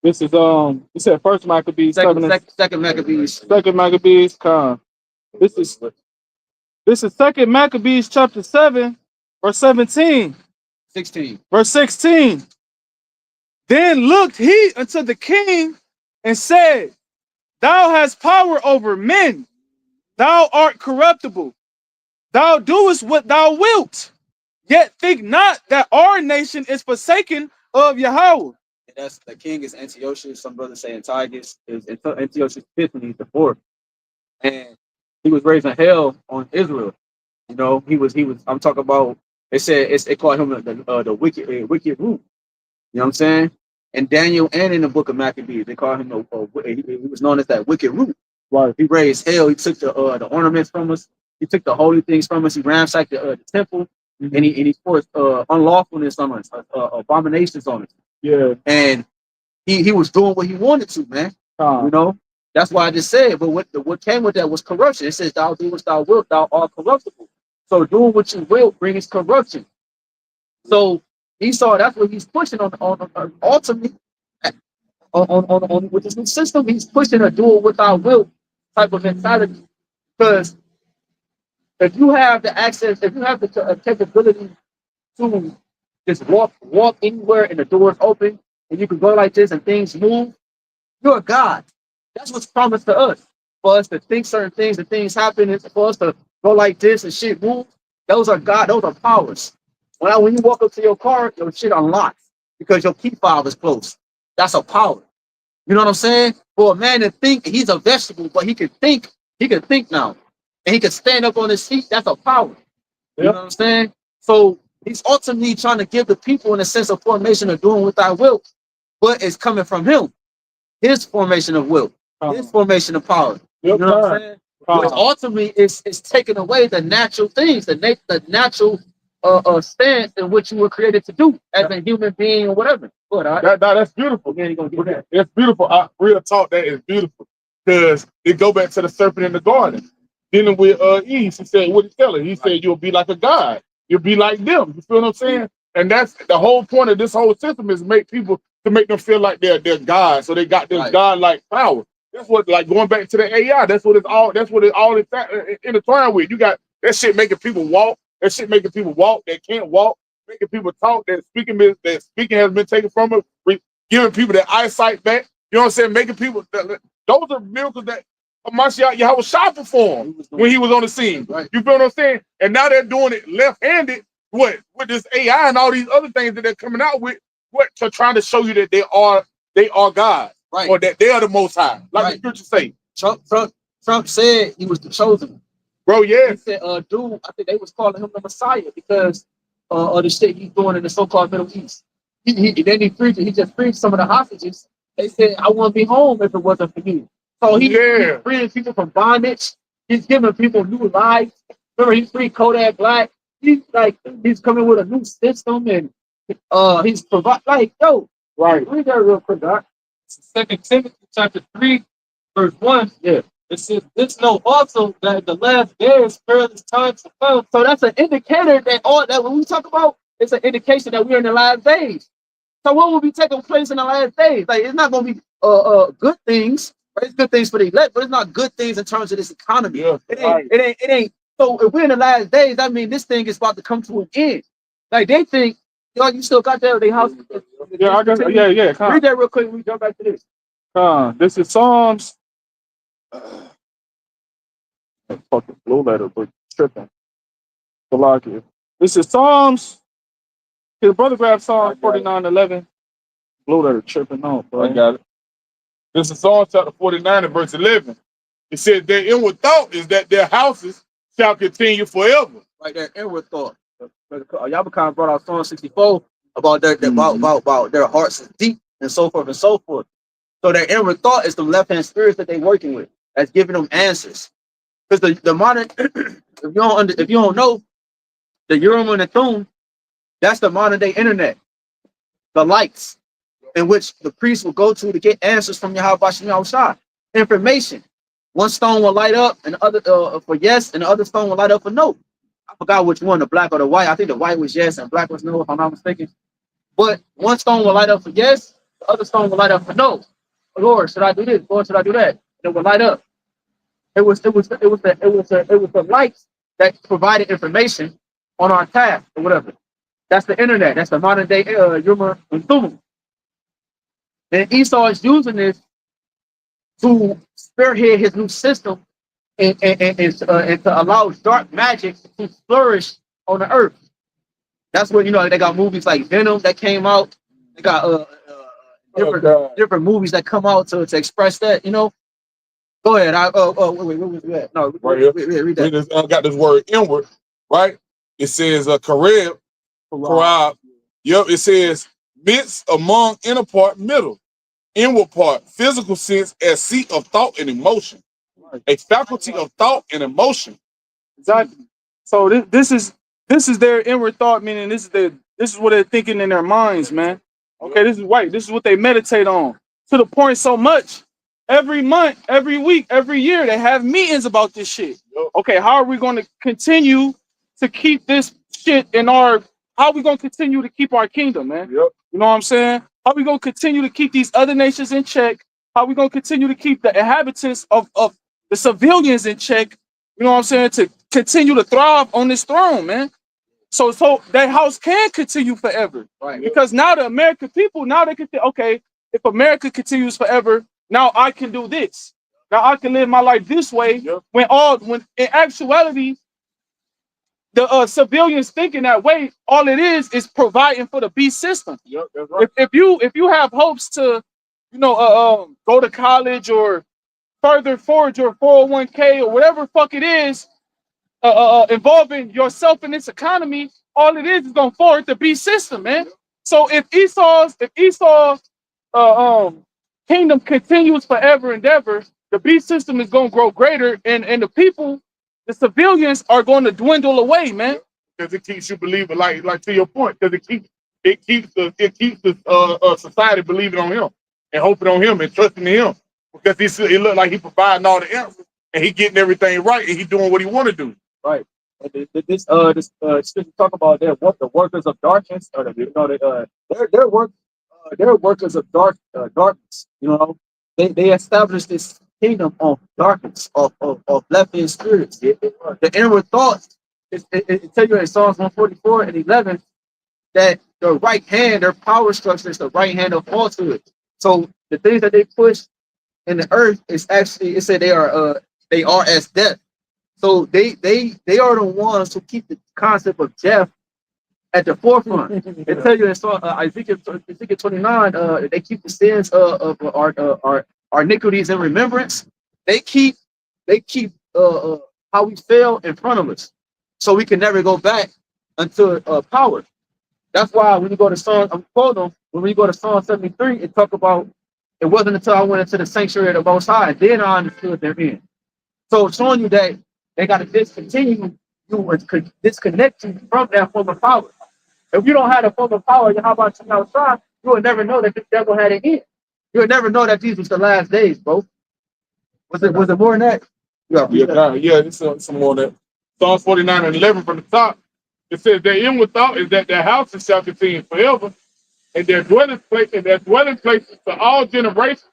This is it said first Maccabees, second Maccabees. Second Maccabees, This is Second Maccabees chapter 7, verse 17. 16. Verse 16. Then looked he unto the king and said, thou hast power over men. Thou art corruptible. Thou doest what thou wilt. Yet think not that our nation is forsaken of Yahweh. And that's the king is Antiochus. Some brothers say Antiochus is Antiochus Epiphany the fourth. And he was raising hell on Israel. You know, he was. I'm talking about. They called him the wicked root. You know what I'm saying? And Daniel and in the book of Maccabees, they call him he was known as that wicked root. Right. He raised hell. He took the ornaments from us. He took the holy things from us. He ransacked the temple, and he forced unlawfulness on us, abominations on us. Yeah. And he was doing what he wanted to, man. You know, that's why I just said. But what came with that was corruption. It says, "Thou do what thou wilt, thou art corruptible." So doing what you will brings corruption. So Esau, that's what he's pushing on ultimately on with this new system. He's pushing a do it what thou wilt type of mentality. Because if you have the access, if you have the capability to just walk anywhere and the doors open and you can go like this and things move, you're a God. That's what's promised to us. For us to think certain things and things happen, and for us to go like this and shit move, those are God, those are powers. When you walk up to your car, your shit unlocks because your key fob is closed. That's a power. You know what I'm saying? For a man to think, he's a vegetable, but he can think. He can think now, and he can stand up on his feet. That's a power. You know what I'm saying? So he's ultimately trying to give the people in a sense of formation of doing what thy will, but it's coming from him. His formation of will, his formation of power. You know what I'm saying? Which ultimately is taking away the natural things, the natural stance in which you were created to do as a human being or whatever. But that's beautiful. again, you're gonna get that. It's beautiful. Real talk, that is beautiful. Because it go back to the serpent in the garden. Dealing with Eve, he said, what did he tell her? He said, you'll be like a god. You'll be like them. You feel what I'm saying? And that's the whole point of this whole system, is make people, to make them feel like they're gods. So they got this god-like power. That's what, like, going back to the AI, that's what it all intertwined with. You got that shit making people walk. That shit making people walk. They can't walk. Making people talk. That speaking has been taken from them. Giving people their eyesight back. You know what I'm saying? Making people, those are miracles that Mashiach YAHAWASHI performed when he was on the scene. You feel what I'm saying? And now they're doing it left-handed. With this AI and all these other things that they're coming out with, to trying to show you that they are God, or that they are the Most High, like the scripture say. Trump said he was the chosen, bro. Yeah, he said, dude, I think they was calling him the Messiah because of the shit he's doing in the so-called Middle East. He just freed some of the hostages. They said, I wouldn't be home if it wasn't for you. So he's freeing people from bondage. He's giving people new lives. Remember, he freed Kodak Black. He's coming with a new system, and he's read that real quick, Doc. 2 Timothy chapter 3, verse 1. Yeah. It says, this know also that the last days perilous times to come. So that's an indicator that all that when we talk about, it's an indication that we're in the last days. So what will be taking place in the last days? Like, it's not gonna be good things, right? It's good things for the elect, but it's not good things in terms of this economy. Yeah, it ain't. So if we're in the last days, that means this thing is about to come to an end. Like, they think, you still got that at their house. Yeah, I got yeah. Read that real quick. We jump back to this. This is Psalms. Fucking blue letter, but tripping. This is Psalms. His brother grabbed Psalm 49:11. Blue letter tripping on, bro. I got it. This is Psalm chapter 49 and verse 11. It says, their inward thought is that their houses shall continue forever. Like their inward thought. Yabakan brought out Psalm 64 about about their hearts is deep and so forth and so forth. So their inward thought is the left-hand spirits that they're working with, that's giving them answers. Because the modern, if you don't know, the Urim and the Thummim, that's the modern day internet. The lights in which the priest will go to get answers from YAHAWASHI. Information. One stone will light up and the other for yes, and the other stone will light up for no. I forgot which one, the black or the white. I think the white was yes and black was no, if I'm not mistaken. But one stone will light up for yes, the other stone will light up for no. Lord, should I do this? Lord, should I do that? And it will light up. It was the lights that provided information on our task or whatever. That's the internet. That's the modern day Urim and Thummim. And Esau is using this to spearhead his new system and to allow dark magic to flourish on the earth. That's what, they got movies like Venom that came out. They got different movies that come out to express that, Go ahead. Wait, what was that? No, right here. Read that. I got this word inward, right? It says Kareb. Yep, it says midst, among, inner part, middle. Inward part, physical sense as seat of thought and emotion. A faculty of thought and emotion. Exactly. So this is their inward thought, meaning this is what they're thinking in their minds, man. Okay, this is white. This is what they meditate on. To the point so much, every month, every week, every year, they have meetings about this shit. Okay, how are we going to continue to keep this shit how are we going to continue to keep our kingdom, man? You know what I'm saying? How are we going to continue to keep these other nations in check? How are we going to continue to keep the inhabitants of the civilians in check? You know what I'm saying? To continue to thrive on this throne, man. So that house can continue forever. Right. Because now the American people, now they can think, okay, if America continues forever, now I can do this. Now I can live my life this way. When in actuality, the civilians thinking that way, all it is providing for the beast system. Yep, that's right. If you have hopes to, go to college or further forward your 401k or whatever fuck it is, involving yourself in this economy, all it is gonna forward the beast system, man. So if Esau's kingdom continues forever and ever, the beast system is gonna grow greater, and the people, the civilians, are going to dwindle away, man. Because it keeps you believing, like to your point, because it keeps the society believing on him and hoping on him and trusting in him, because it look like he providing all the answers and he getting everything right and he doing what he want to do. Right. And this scripture talk about the workers of darkness, or they're workers of darkness. They established this kingdom of darkness, of left-hand spirits. The inward thoughts. It tell you in Psalms 144 and 11 that the right hand, their power structure is the right hand of falsehood. So the things that they push in the earth is actually, it said they are as death. So they are the ones who keep the concept of death at the forefront. It tell you in Ezekiel 29, they keep the sins of our iniquities in remembrance. They keep how we fail in front of us, so we can never go back unto power. That's why when you go to when you go to Psalm 73, it talk about, it wasn't until I went into the sanctuary of the Most High, then I understood their end. So it's showing you that they got to discontinue you or disconnect you from that form of power. If you don't have a form of power, how about you outside? You would never know that the devil had an end. You would never know that these was the last days, bro. Was it more than that? Yeah, it's some more than that. Psalms 49 and 11 from the top. It says their end without is that their houses shall continue forever, and their dwelling places to all generations.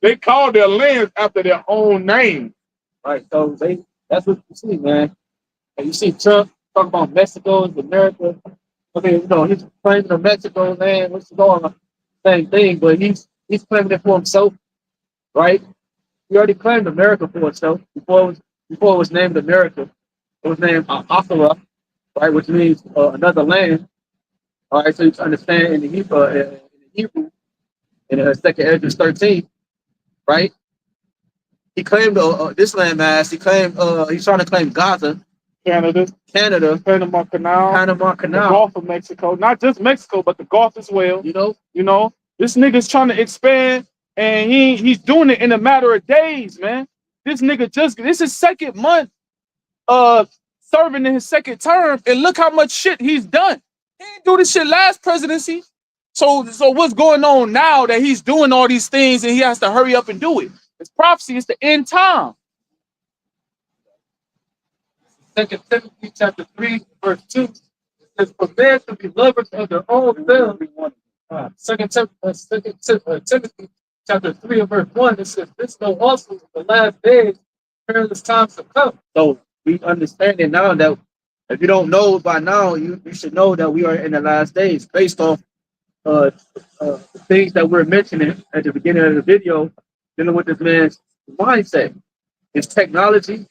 They call their lands after their own name. Right. So that's what you see, man. And you see Trump talk about Mexico and America. Okay, he's claiming the Mexico land, what's going on? Same thing, but he's claiming it for himself, right? He already claimed America for himself before it was named America. It was named AHBANAWA, right, which means another land. All right, so you can understand in the Hebrew, in 2nd Ezra 13, right? He claimed this landmass. He claimed he's trying to claim Gaza, Canada, Panama Canal, the Gulf of Mexico, not just Mexico, but the Gulf as well. This nigga's trying to expand, and he's doing it in a matter of days, man. This nigga this is second month serving in his second term, and look how much shit he's done. He didn't do this shit last presidency. So what's going on now that he's doing all these things and he has to hurry up and do it? It's prophecy. It's the end time. 2 Timothy chapter 3, verse 2. It says, for men to be lovers of their own selves. 2 Timothy chapter 3 and verse 1, it says, this know also in the last days, perilous times to come. So we understand it now that if you don't know by now, you should know that we are in the last days based off things that we're mentioning at the beginning of the video, dealing with this man's mindset, his technology,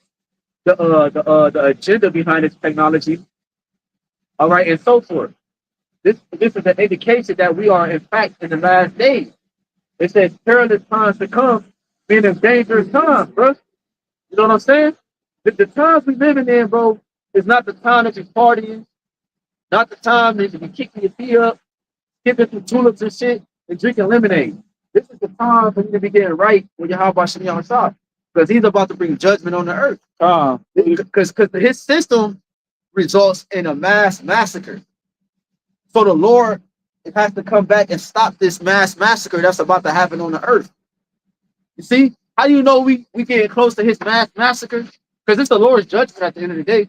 the agenda behind his technology, all right, and so forth. This is an indication that we are in fact in the last days. It says perilous times to come, meaning dangerous times, bro. You know what I'm saying? The times we living in, bro, is not the time that you're partying, not the time that you be kicking your feet up, skipping through tulips and shit, and drinking lemonade. This is the time for you to be getting right with YAHAWASHI on top, because he's about to bring judgment on the earth. Because his system results in a mass massacre. So the Lord has to come back and stop this mass massacre that's about to happen on the earth. You see, how do you know we getting close to his mass massacre? Because it's the Lord's judgment at the end of the day.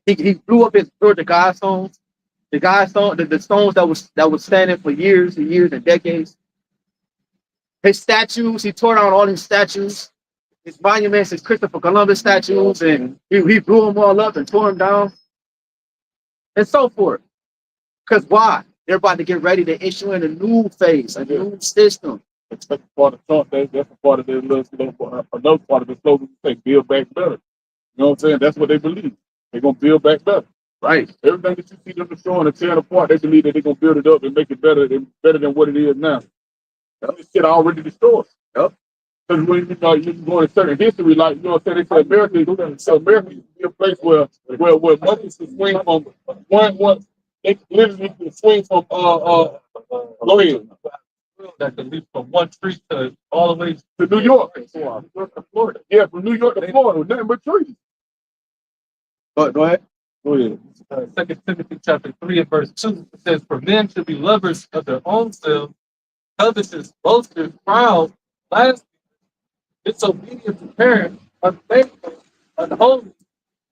He blew up his God stones. The stones that was standing for years and years and decades. His statues, he tore down all his statues. His monuments, his Christopher Columbus statues, and he blew them all up and tore them down. And so forth. Because why? They're about to get ready to issue in a new phase, a new system. That's part of Trump. That's a part of their another part of the slogan. Say, build back better. You know what I'm saying? That's what they believe. They're gonna build back better. Right. Everything that you see them destroying and tearing apart, they believe that they're gonna build it up and make it better than what it is now. This shit already destroyed. Yep. Because when you go into certain history, like you know what I'm saying, they say America used to be a place where money could swing from one they literally could swing from go ahead. That can leap from one street to all the way To New York. Florida. Yeah, from New York to Florida, nothing but trees. Go ahead. Go ahead. 2 Timothy chapter 3 and verse 2, it says, "For men should be lovers of their own selves, covetous, boasters, proud, blasphemous, disobedient to parents, unfaithful, unholy,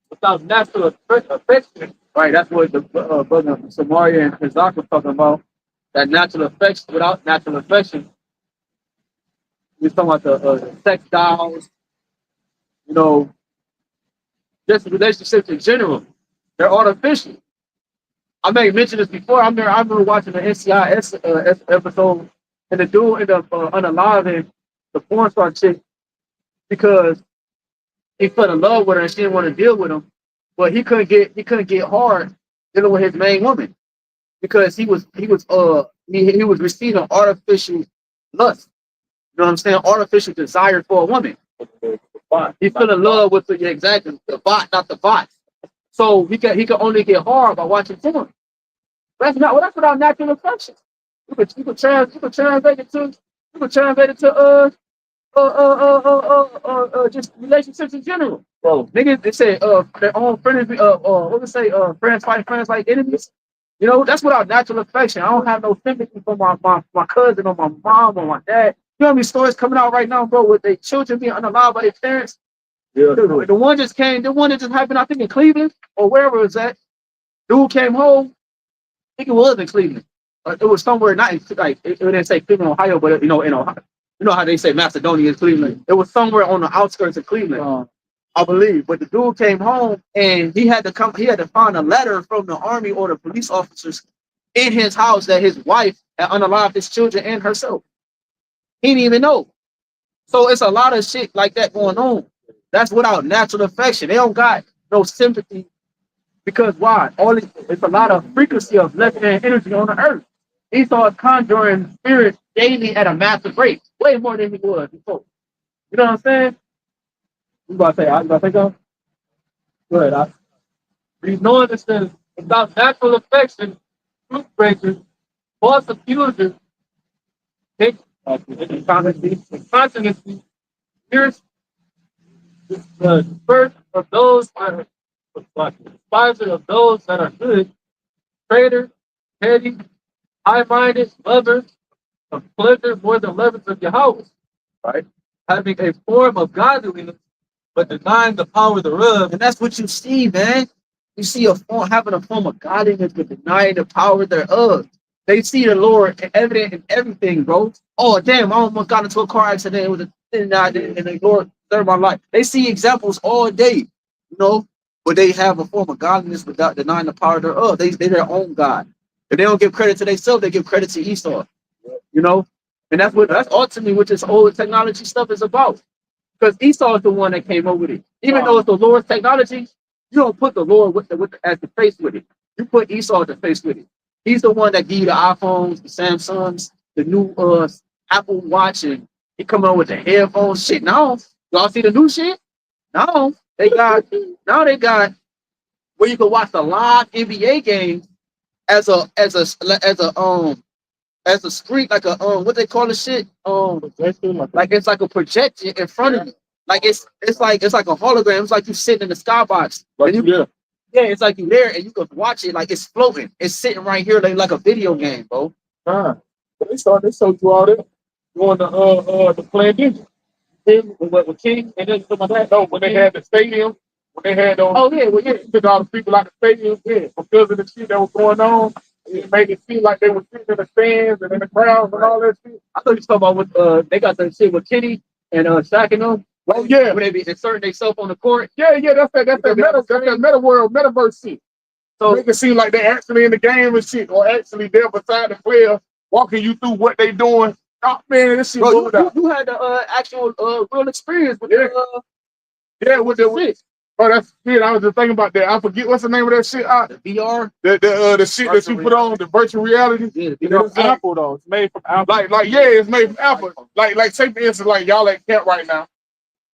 without natural affection." Right. That's what the brother Samaria and Kazak was talking about. That natural affection without natural affection. We're talking about the sex dolls, you know, just relationships in general. They're artificial. I may mention this before. I remember watching the NCIS episode, and the dude ended up unaliving the porn star chick because he fell in love with her and she didn't want to deal with him. But he couldn't get hard dealing with his main woman because he was receiving artificial lust. You know what I'm saying? Artificial desire for a woman. He fell in love with the bot, not the bot. So he could only get hard by watching porn. That's without natural affection. You could translate it to just relationships in general. Bro, niggas they say their own friends what they say friends fight friends like enemies. You know, that's without natural affection. I don't have no sympathy for my cousin or my mom or my dad. You know how many stories coming out right now, bro, with their children being unalive by their parents? Yeah. The one that just happened, I think, in Cleveland or wherever it's at. Dude came home. I think it was in Cleveland. It was somewhere not in, like it didn't say Cleveland, Ohio, but in Ohio. You know how they say Macedonia is Cleveland. It was somewhere on the outskirts of Cleveland, I believe. But the dude came home and he had to find a letter from the army or the police officers in his house that his wife had unalived his children and herself. He didn't even know. So it's a lot of shit like that going on. That's without natural affection. They don't got no sympathy because why? It's a lot of frequency of left-hand energy on the earth. Esau is conjuring spirits daily at a massive rate, way more than he was before. You know what I'm saying? You about to say, I about to go? Go ahead. We know it says, without natural affection, truth breakers, false accusers, incontinency, fierce, the first of those that are despiser of those that are good, traitor, petty, high-minded, lovers of pleasure more than lovers of YAHWAH, right? Having a form of godliness, but denying the power thereof. And that's what you see, man. You see having a form of godliness, but denying the power thereof. They see the Lord evident in everything, bro. Oh, damn, I almost got into a car accident. It was a sin, and the Lord saved my life. They see examples all day, you know, but they have a form of godliness without denying the power thereof. They're their own God. If they don't give credit to themselves, they give credit to Esau, you know? And that's ultimately what this old technology stuff is about. Because Esau is the one that came up with it. Even though it's the Lord's technology, you don't put the Lord as the face with it. You put Esau as the face with it. He's the one that gave you the iPhones, the Samsungs, the new Apple Watch, and he coming on with the headphones. Shit, now y'all see the new shit? Now they got where you can watch the live NBA games as a screen, like a what they call the shit, like it's like a projection in front of you, like it's like a hologram. It's like you sitting in the skybox, yeah, it's like you there and you can watch it like it's floating. It's sitting right here like a video game, bro. They showed you all that doing the playing With King and then some of that. No, when they had the stadium, when they had those, took all the people out the stadium, because of the shit that was going on, it made it seem like they were sitting in the stands and in the crowds and all that shit. I thought you were talking about what they got that shit with Kenny and Shaq and them. Oh yeah, when they be inserting themselves on the court. Yeah, that's that meta world, metaverse shit. So make it seem like they're actually in the game and shit, or actually there beside the player, walking you through what they doing. Oh man, this shit. Bro, you had the actual real experience with with the Oh, that's shit. I was just thinking about that. I forget what's the name of that shit. VR. The shit that you put on, the virtual reality. Yeah, the It's VR. from Apple though. It's made from Apple. Yeah, it's made from Apple. Like take for instance, like y'all at camp right now.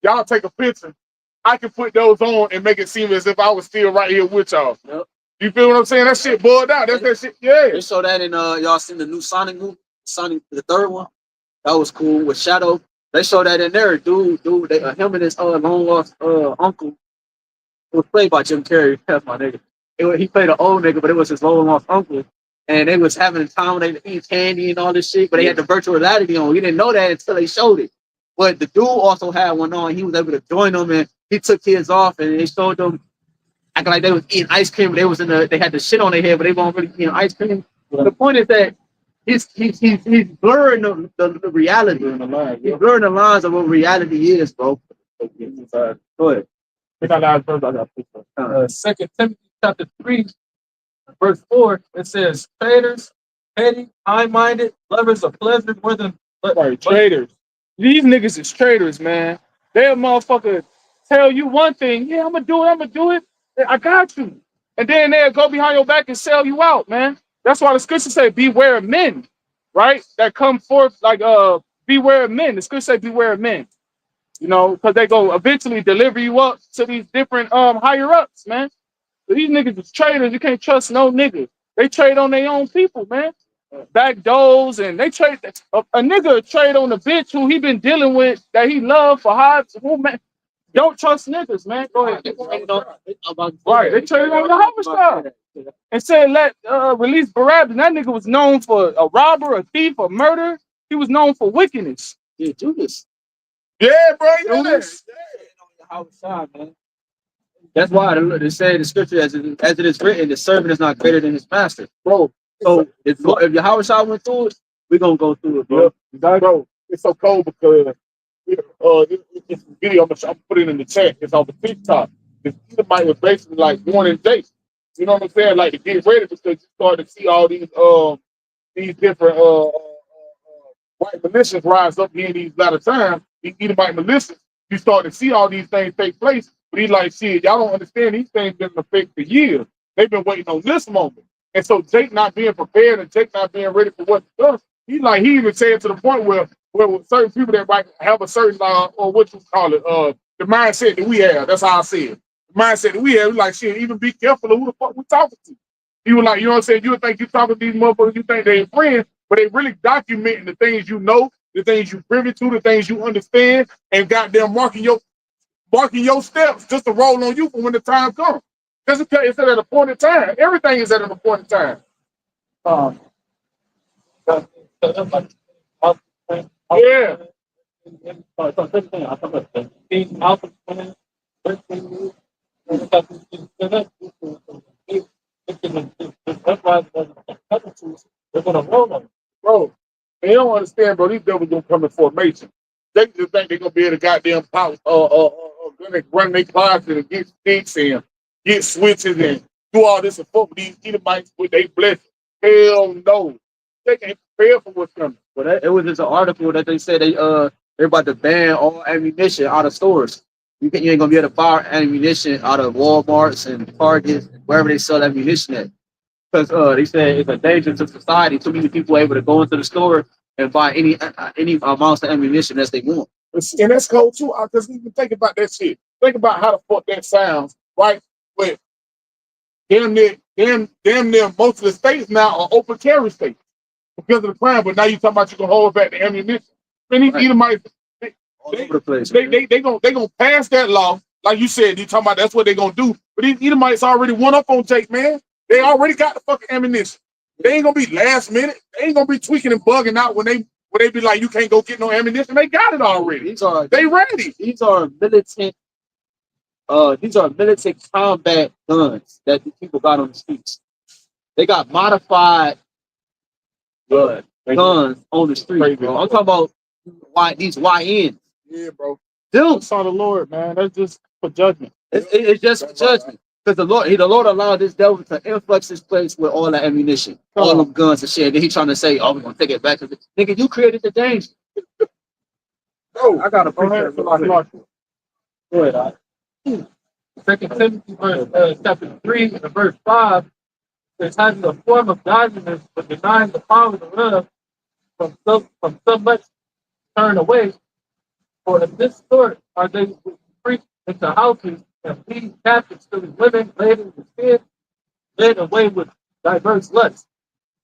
Y'all take a picture. I can put those on and make it seem as if I was still right here with y'all. Yep. You feel what I'm saying? That shit boiled out. That's that shit. Yeah. They show that in y'all seen the new Sonic movie, Sonic the third one. That was cool with Shadow. They show that in there, dude. They, him and his long lost uncle. It was played by Jim Carrey. That's my nigga. He played an old nigga, but it was his long lost uncle. And they was having a time when they eat candy and all this shit, but they had the virtual reality on. We didn't know that until they showed it. But the dude also had one on. He was able to join them, and he took his off, and they showed them acting like they was eating ice cream. But they had the shit on their head, but they weren't really eating ice cream. The point is that he's blurring the reality. He's blurring the lines of what reality is, bro. Go ahead. 2 Timothy chapter 3, verse 4, it says, traitors, petty, high-minded, lovers of pleasure more than Traitors. These niggas is traitors, man. They'll motherfucker tell you one thing. Yeah, I'm gonna do it. I got you. And then they'll go behind your back and sell you out, man. That's why the scriptures say beware of men, right? That come forth like beware of men. The scriptures say beware of men. You know, because they go eventually deliver you up to these different higher ups, man. So these niggas is traitors. You can't trust no nigga. They trade on their own people, man. Back doors, and they trade a nigga trade on the bitch who he been dealing with that he loved for high. Man, don't trust niggas, man. Go ahead. Right, they traded on the HAQADASH and said let release Barabbas. And that nigga was known for a robber, a thief, a murder. He was known for wickedness. Yeah, Judas. Yeah, bro. Judas. Yeah. Man. That's why they say in the scripture, as it is written, the servant is not greater than his master, bro. So if YAHWAH went through it, we're gonna go through it, bro. Yeah, bro, it's so cold because it's a video. I'm putting it in the chat. It's on the TikTok. This Edomite was basically like warning Jake. You know what I'm saying? Like to get ready because you start to see all these different white militias rise up here in these latter times. These Edomite militias, you start to see all these things take place. But he's like, shit, y'all don't understand. These things been in effect for years. They've been waiting on this moment. And so Jake not being prepared and Jake not being ready for what's done, he even said to the point where certain people that might have a certain or what you call it, the mindset that we have. That's how I say it. The mindset that we have, like shit, even be careful of who the fuck we talking to. He was like, you know what I'm saying? You would think you talking to these motherfuckers, you think they're friends, but they really documenting the things you know, the things you privy to, the things you understand, and goddamn marking your steps just to roll on you for when the time comes. Just because it's at an appointed time. Everything is at an appointed time. Yeah. Bro, they don't understand, bro. These devils gonna come in formation. They just think they're gonna be able to goddamn pop gonna run their closet and get sticks and get switches and do all this and fuck with these Edomites with their blessing. Hell no. They can't prepare for what's coming. But it was just an article that they said they're about to ban all ammunition out of stores. You ain't gonna be able to buy ammunition out of Walmarts and Targets, wherever they sell ammunition at. Because they said it's a danger to society. Too many people are able to go into the store and buy any amounts of ammunition as they want. And that's cold too. I just even think about that shit. Think about how the fuck that sounds, right? But damn near most of the states now are open carry states because of the crime. But now you talking about you can hold back the ammunition. Many Edomites, they gonna pass that law, like you said. You talking about that's what they gonna do. But these Edomites already won up on Jake, man. They already got the fucking ammunition. They ain't gonna be last minute. They ain't gonna be tweaking and bugging out when they be like, you can't go get no ammunition. They got it already. They ready. These are militant combat guns that the people got on the streets. They got modified guns on the street, bro. I'm talking about these YNs. Yeah, bro. Dude, That's all the Lord, man. That's just for judgment. It's just for judgment. Because the Lord allowed this devil to influx this place with all the ammunition, all them guns and shit. And then he trying to say, "Oh, we're gonna take it back." Nigga, you created the danger. Bro, I got a picture. Go ahead. 2 Timothy chapter 3 and verse 5 says, having a form of godliness, but denying the power thereof, from so much turn away. For of this sort are they who preach into houses and lead captives to the women laden with sin, led away with diverse lusts.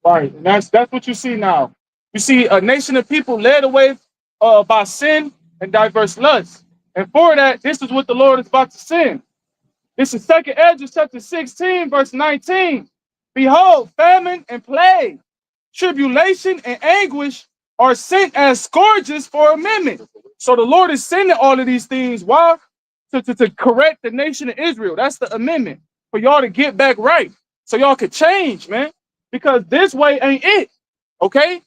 Right. And that's what you see now. You see a nation of people led away by sin and diverse lusts. And for that, this is what the Lord is about to send. This is 2 Ezra chapter 16, verse 19. Behold, famine and plague, tribulation and anguish are sent as scourges for amendment. So the Lord is sending all of these things. Why? To correct the nation of Israel. That's the amendment. For y'all to get back right. So y'all could change, man. Because this way ain't it. Okay?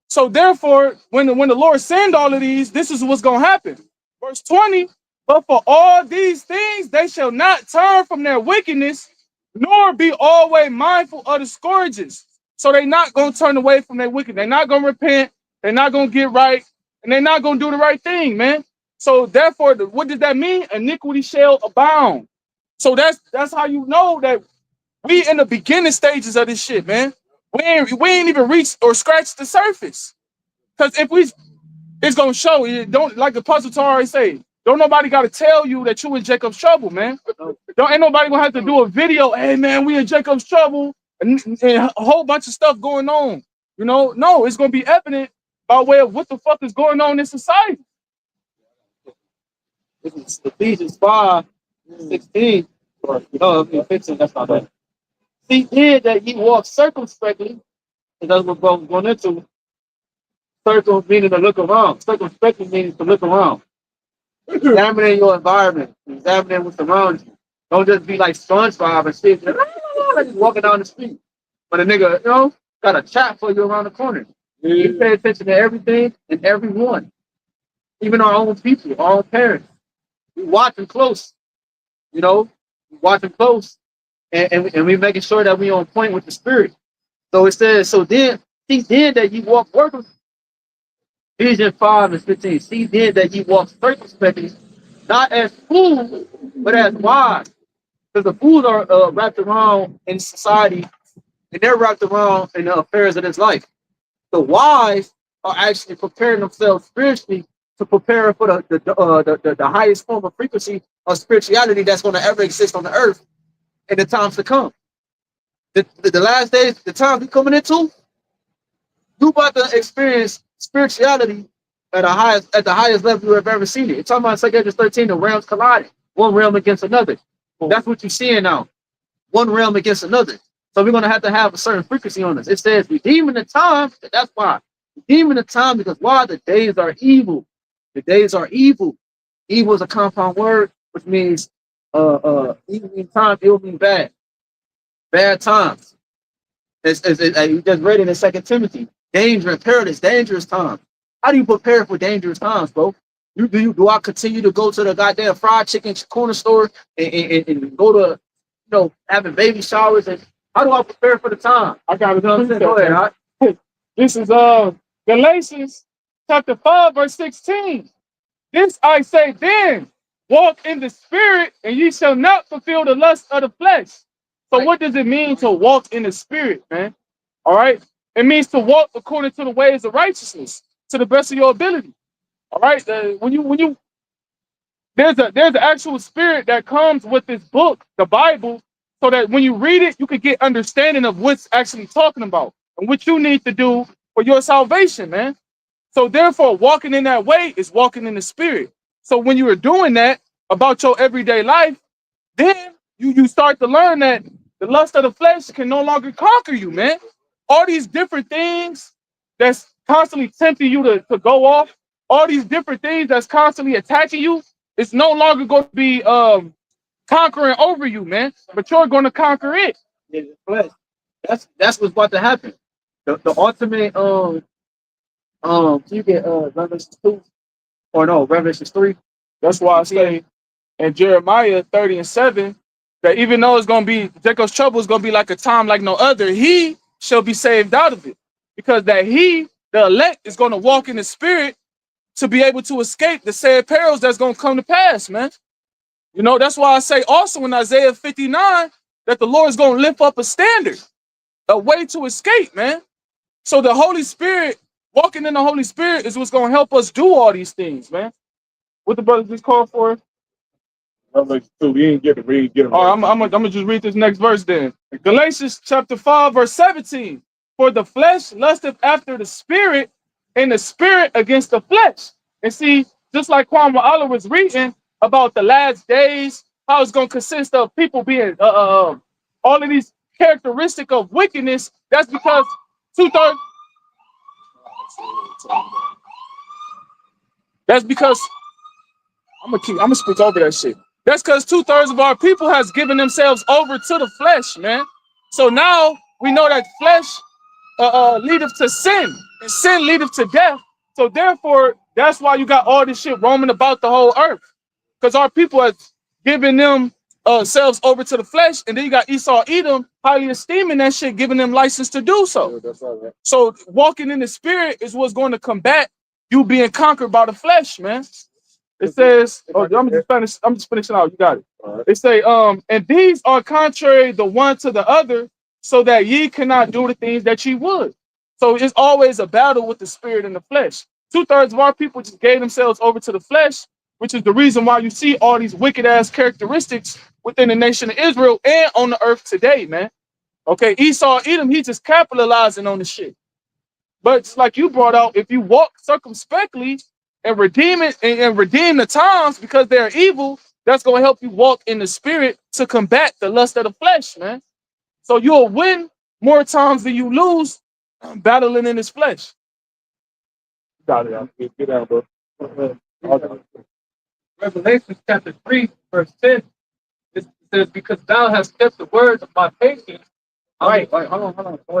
So therefore, when the Lord send all of these, this is what's going to happen. Verse 20, but for all these things, they shall not turn from their wickedness, nor be always mindful of the scourges. So they're not going to turn away from their wickedness. They're not going to repent. They're not going to get right. And they're not going to do the right thing, man. So therefore, what does that mean? Iniquity shall abound. So that's how you know that we in the beginning stages of this shit, man. We ain't even reached or scratched the surface. Because if it's gonna show. It don't, like the Apostle Tari say, don't nobody gotta tell you that you in Jacob's trouble, man. Ain't nobody gonna have to do a video, hey man, we in Jacob's trouble, and a whole bunch of stuff going on. You know, no, it's gonna be evident by way of what the fuck is going on in society. This is Ephesians 5:16. Or, 15, that's not bad. See here that ye walk circumspectly, and that's what we're going into. Circle meaning to look around. Circumspectly means to look around. Examining your environment, examining what's around you. Don't just be like SpongeBob and shit, like just walking down the street. But a nigga, got a chat for you around the corner. You pay attention to everything and everyone, even our own people, our own parents. We watching close, watching close, and we making sure that we on point with the spirit. So it says, so then, see then that you walk working. Ephesians 5:15. See then that ye walk circumspectly, not as fools, but as wise. Because the fools are wrapped around in society, and they're wrapped around in the affairs of this life. The wise are actually preparing themselves spiritually to prepare for the highest form of frequency of spirituality that's going to ever exist on the earth in the times to come. The last days, the times we're coming into, you about to experience spirituality at the highest level you have ever seen it. It's talking about 2 Ezra 13, the realms colliding, one realm against another. That's what you're seeing now, one realm against another. So we're going to have a certain frequency on us. It says redeeming the time. That's why. Redeeming the time, because why? The days are evil. The days are evil. Evil is a compound word, which means evil means time, ill means bad. Bad times. You just read it in 2 Timothy. Danger and perilous, dangerous times. How do you prepare for dangerous times, bro? Do I continue to go to the goddamn fried chicken corner store and go to having baby showers? And how do I prepare for the time? I got it. Go ahead. This is Galatians chapter 5, verse 16. This I say then, walk in the spirit, and ye shall not fulfill the lust of the flesh. So what does it mean to walk in the spirit, man? All right. It means to walk according to the ways of righteousness, to the best of your ability. All right. There's an actual spirit that comes with this book, the Bible, so that when you read it, you can get understanding of what's actually talking about and what you need to do for your salvation, man. So therefore, walking in that way is walking in the spirit. So when you are doing that about your everyday life, then you start to learn that the lust of the flesh can no longer conquer you, man. All these different things that's constantly tempting you to go off, all these different things that's constantly attacking you, it's no longer going to be conquering over you, man. But you're going to conquer it. Yeah, the flesh. That's what's about to happen. The ultimate you get Revelation 2 or no, Revelation 3. That's why I say in Jeremiah 30:7 that even though it's going to be Jacob's trouble is going to be like a time like no other, he shall be saved out of it, because that the elect, is going to walk in the spirit to be able to escape the sad perils that's going to come to pass, man. You know, that's why I say also in Isaiah 59 that the Lord is going to lift up a standard, a way to escape, man. So the Holy Spirit, walking in the Holy Spirit is what's going to help us do all these things, man. What the brothers just called for? Revelation 2, we ain't get it, we ain't get it. All right, I'm gonna just read this next verse then. Galatians chapter 5, verse 17. For the flesh lusteth after the spirit, and the spirit against the flesh. And see, just like Kwame Allah was reading about the last days, how it's gonna consist of people being all of these characteristics of wickedness. That's because 2/3. That's because I'm gonna speak over that shit. That's because 2/3 of our people has given themselves over to the flesh, man. So now we know that flesh leadeth to sin, and sin leadeth to death. So therefore, that's why you got all this shit roaming about the whole earth, because our people have given themselves over to the flesh, and then you got Esau, Edom, highly esteeming that shit, giving them license to do so. Yeah, that's all right. So walking in the spirit is what's going to combat you being conquered by the flesh, man. It says, oh, I'm just finishing out. You got it. Right. It say, and these are contrary the one to the other, so that ye cannot do the things that ye would. So it's always a battle with the spirit and the flesh. 2/3 of our people just gave themselves over to the flesh, which is the reason why you see all these wicked ass characteristics within the nation of Israel and on the earth today, man. Okay, Esau, Edom, he just capitalizing on the shit. But it's like you brought out, if you walk circumspectly and redeem it and redeem the times because they're evil, that's going to help you walk in the spirit to combat the lust of the flesh, man. So you'll win more times than you lose battling in his flesh. Got it out. Get out, bro. Revelation chapter 3, verse 10. It says, because thou hast kept the words of my patience. All right, hold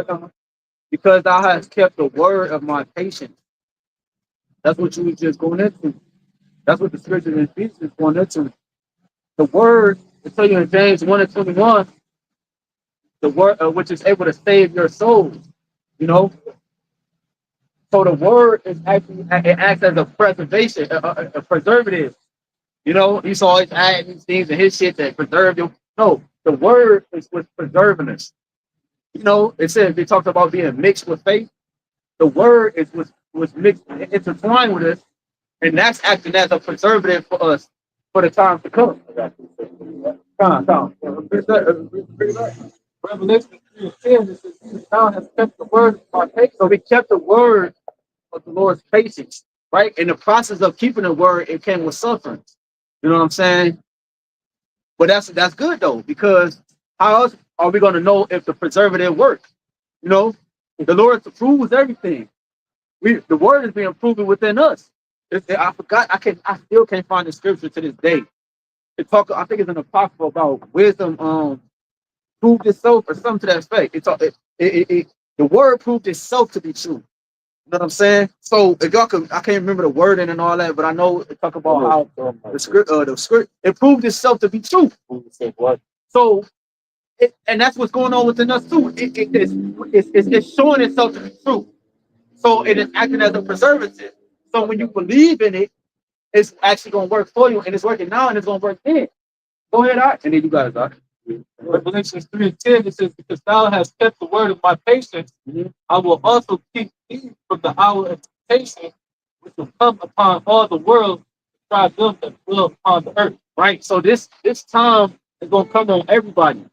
on. Because thou hast kept the word of my patience. That's what you was just going into. That's what the scripture in Ephesians is going into. The word, I tell you in James 1:21, the word which is able to save your souls. You know, so the word is actually, it acts as a preservation, a preservative. You know, he's always adding these things in his shit that preserve you. No, the word is what's preserving us. You know, it says they talked about being mixed with faith. The word is was mixed, intertwined with us, and that's acting as a preservative for us for the time to come. Revelation 3:10, it says, thou hast kept the word of my patience. So we kept the word of the Lord's patience, right? In the process of keeping the word, it came with suffering. You know what I'm saying? But that's good though, because how else are we going to know if the preservative works? You know, the Lord proves everything. The word is being proven within us. I still can't find the scripture to this day. I think it's an apocryphal about wisdom proved itself or something to that effect. The word proved itself to be true. You know what I'm saying? So if y'all could, I can't remember the wording and all that, but I know it talk about how the script, it proved itself to be true. So, and that's what's going on within us too. It's showing itself to be true. So it is acting as a preservative. So when you believe in it, it's actually going to work for you, and it's working now, and it's going to work then. Go ahead, Art, and then you got it, Art. Revelation 3:10, it says, because thou hast kept the word of my patience, I will also keep thee from the hour of temptation, which will come upon all the world to try them that dwell upon the earth. Right. So this time is going to come on everybody,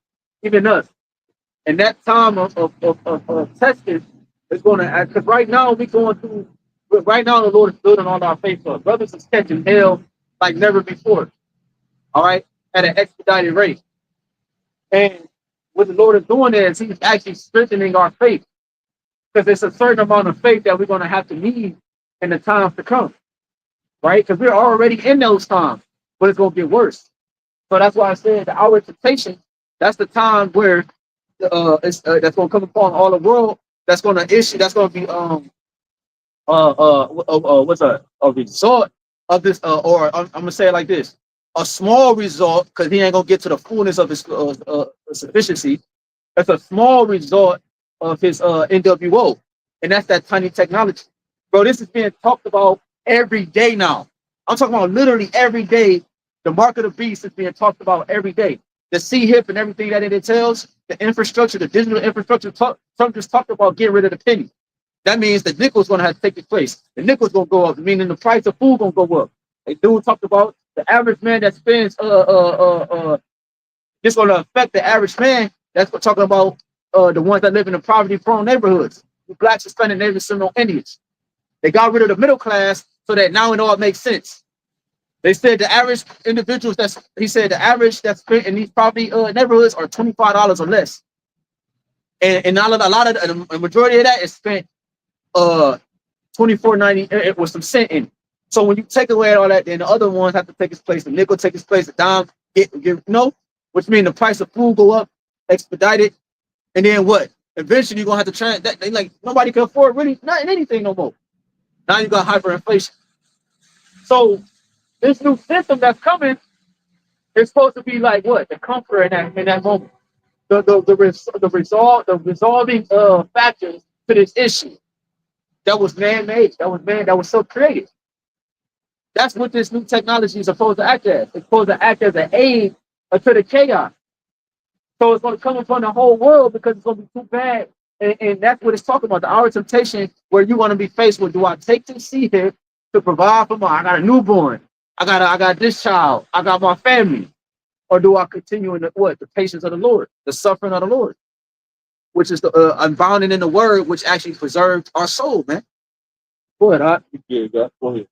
even us. And that time of testing is going to act, because right now we're going through. Right now the Lord is building on our faith. So brothers is catching hell like never before. All right, at an expedited rate. And what the Lord is doing is He's actually strengthening our faith, because there's a certain amount of faith that we're going to have to need in the times to come, right? Because we're already in those times, but it's going to get worse. So that's why I said the hour of temptation. That's the time where that's going to come upon all the world. That's going to issue. That's going to be what's a result of this, or I'm gonna say it like this: a small result, because he ain't gonna get to the fullness of his sufficiency. That's a small result of his NWO, and that's that tiny technology, bro. This is being talked about every day now. I'm talking about literally every day. The mark of the beast is being talked about every day. The C-HIP and everything that it entails, the infrastructure, the digital infrastructure. Trump just talked about getting rid of the penny. That means the nickel's going to have to take its place. The nickel's going to go up, meaning the price of food going to go up. A dude talked about the average man that spends it's going to affect the average man. That's what talking about the ones that live in the poverty-prone neighborhoods. The blacks, Hispanic, Native, Seminole Indians. They got rid of the middle class so that now it all makes sense. They said the average individuals he said the average that's spent in these poverty neighborhoods are $25 or less. And a lot of the majority of that is spent $24.90 with some cent in it. So when you take away all that, then the other ones have to take its place. The nickel take its place, the dime which means the price of food go up, expedited, and then what? Eventually you're gonna have to try that. They like nobody can afford really nothing, anything no more. Now you got hyperinflation. So this new system that's coming is supposed to be like what? The comfort in that moment. The resolving factors to this issue that was man-made, that was so creative. That's what this new technology is supposed to act as. It's supposed to act as an aid to the chaos. So it's going to come upon the whole world because it's going to be too bad. And that's what it's talking about. The hour of temptation where you're going to be faced with, do I take this seed here to provide for I got a newborn. I got this child. I got my family. Or do I continue in the patience of the Lord, the suffering of the Lord, which is the unbounding in the word, which actually preserves our soul, man. Go ahead, Yeah, go ahead.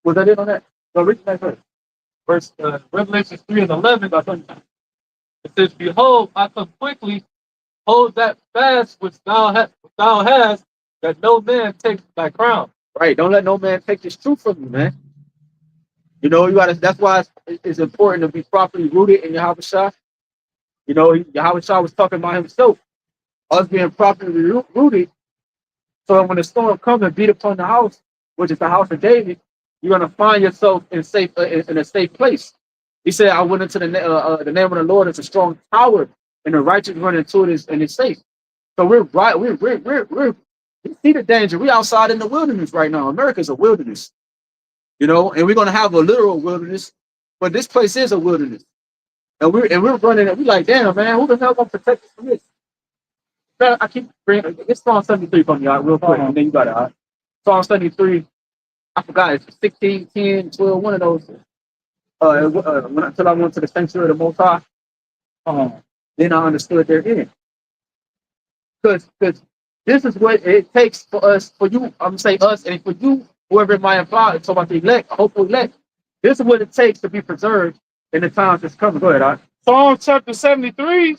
Was that it on that? So read that verse. Verse Revelation 3:11. It says, "Behold, I come quickly. Hold that fast which thou hast, that no man take thy crown." Right. Don't let no man take this truth from you, man. You know, you gotta. That's why it's important to be properly rooted in YAHWASHI. You know, YAHWASHI was talking about himself, us being properly rooted, so that when the storm comes and beat upon the house, which is the house of David, you're gonna find yourself in a safe place. He said, "I went into the name of the Lord is a strong tower, and the righteous run into it and it's safe." So we're right. We see the danger. We're outside in the wilderness right now. America's a wilderness. You know, and we're gonna have a literal wilderness, but this place is a wilderness, and we're running it. We like, damn, man, who the hell gonna protect us from this? I keep bringing it's Psalm 73 from you, real quick, and then you got it. Psalm 73. I forgot it's 16, 10, 12, one of those. Until I went to the sanctuary of the Most High, then I understood their end. Because this is what it takes for us, for you. I'm gonna say us, and for you. Whoever it might apply, it's about the elect, hopeful elect. This is what it takes to be preserved in the times that's coming. Go ahead, Psalm chapter 73,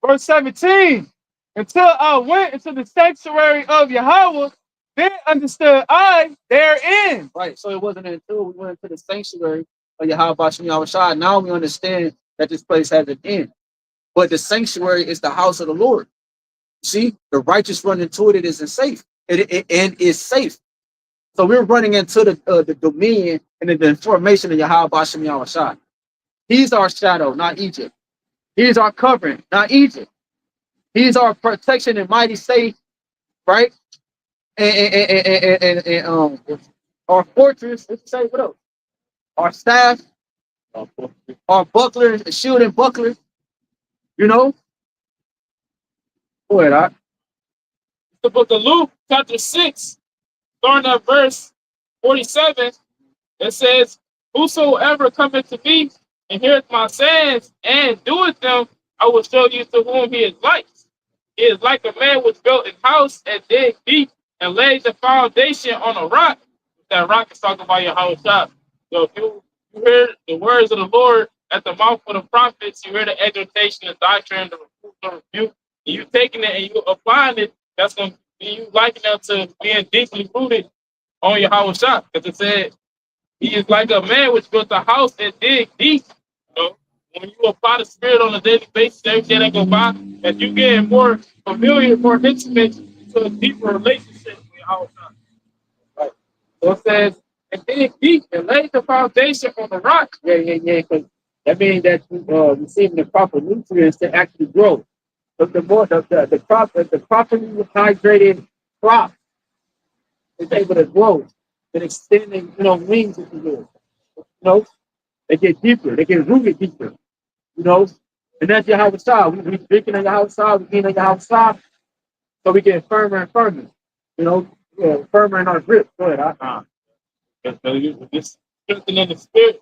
verse 17. Until I went into the sanctuary of Yahweh, then understood I therein. Right. So it wasn't until we went into the sanctuary of YAHWASHI. Now we understand that this place has an end. But the sanctuary is the house of the Lord. See, the righteous run into it isn't safe. It is safe. So we're running into the dominion and the formation of YAHWASHI. He's our shadow, not Egypt. He's our covering, not Egypt. He's our protection and mighty safe, right? And our fortress. Let's say what else? Our staff, our buckler, the shield and buckler. You know. Go ahead, The book of Luke, chapter 6. Starting at verse 47, it says, "Whosoever cometh to me and heareth my sayings and doeth them, I will show you to whom he is like. He is like a man which built his house and dig deep and laid the foundation on a rock." That rock is talking about your house shop. So if you hear the words of the Lord at the mouth of the prophets, you hear the exhortation, the doctrine, the reproof, the rebuke, and you taking it and you applying it, that's going to be you liking up to being deeply rooted on your house shop. Because it said, he is like a man which built a house and dig deep. You know, when you apply the spirit on a daily basis, every day that go by, as you get more familiar, more intimate to a deeper relationship with your house shop. Right. So it says, and dig deep and lay the foundation on the rock. Yeah. Because that means that you receiving the proper nutrients to actually grow. But the more the properly hydrated crop is able to grow and extending, wings if you will. They get deeper. They get rooted deeper. You know, and that's YAHAWASHI. We drinking on YAHAWASHI. We eating on YAHAWASHI. So we get firmer and firmer. You know, yeah, firmer in our grip. Go ahead. This strengthening the spirit.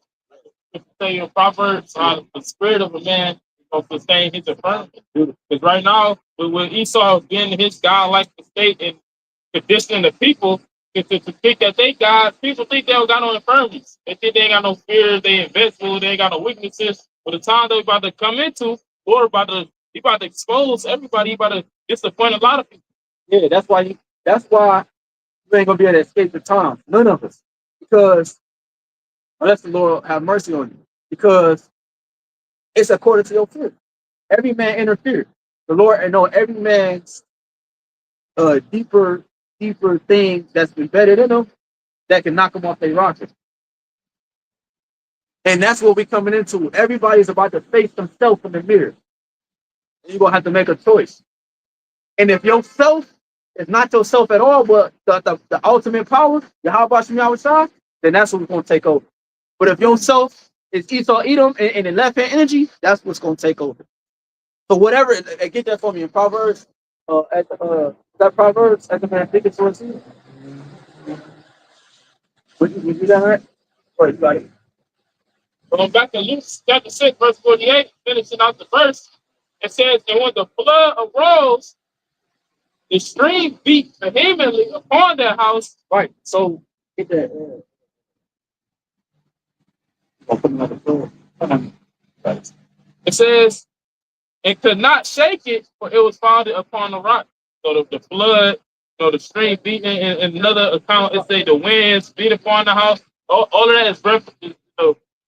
Say in Proverbs, the spirit of a man will sustain his infirmity. Because right now, with Esau being his God-like state and conditioning the people to think that they God, people think they don't got no infirmities. They think they ain't got no fears, they invincible, they ain't got no weaknesses. But the time they're about to come into, Lord he about to expose everybody, he about to disappoint a lot of people. Yeah, that's why you ain't gonna be able to escape the time. None of us. Because unless the Lord have mercy on you. Because it's according to your fear. Every man interfered. The Lord and know every man's deeper things that's embedded in them that can knock them off their rocket. And that's what we're coming into. Everybody's about to face themselves in the mirror. And you're gonna have to make a choice. And if yourself is not yourself at all, but the ultimate power, YAHWASHI, then that's what we're gonna take over. But if yourself is Esau Edom and the left hand energy, that's what's gonna take over. So whatever, get that for me in Proverbs. That Proverbs at the man think it's towards you. Would you do that right? Or you got it? Going back to Luke chapter 6, verse 48, finishing out the verse, it says, and when the flood arose, the stream beat vehemently upon that house. Right. So get that. I'll put another floor. It says, and could not shake it, for it was founded upon the rock. So the flood, the stream beating, and another account, it say the winds beat upon the house. All of that is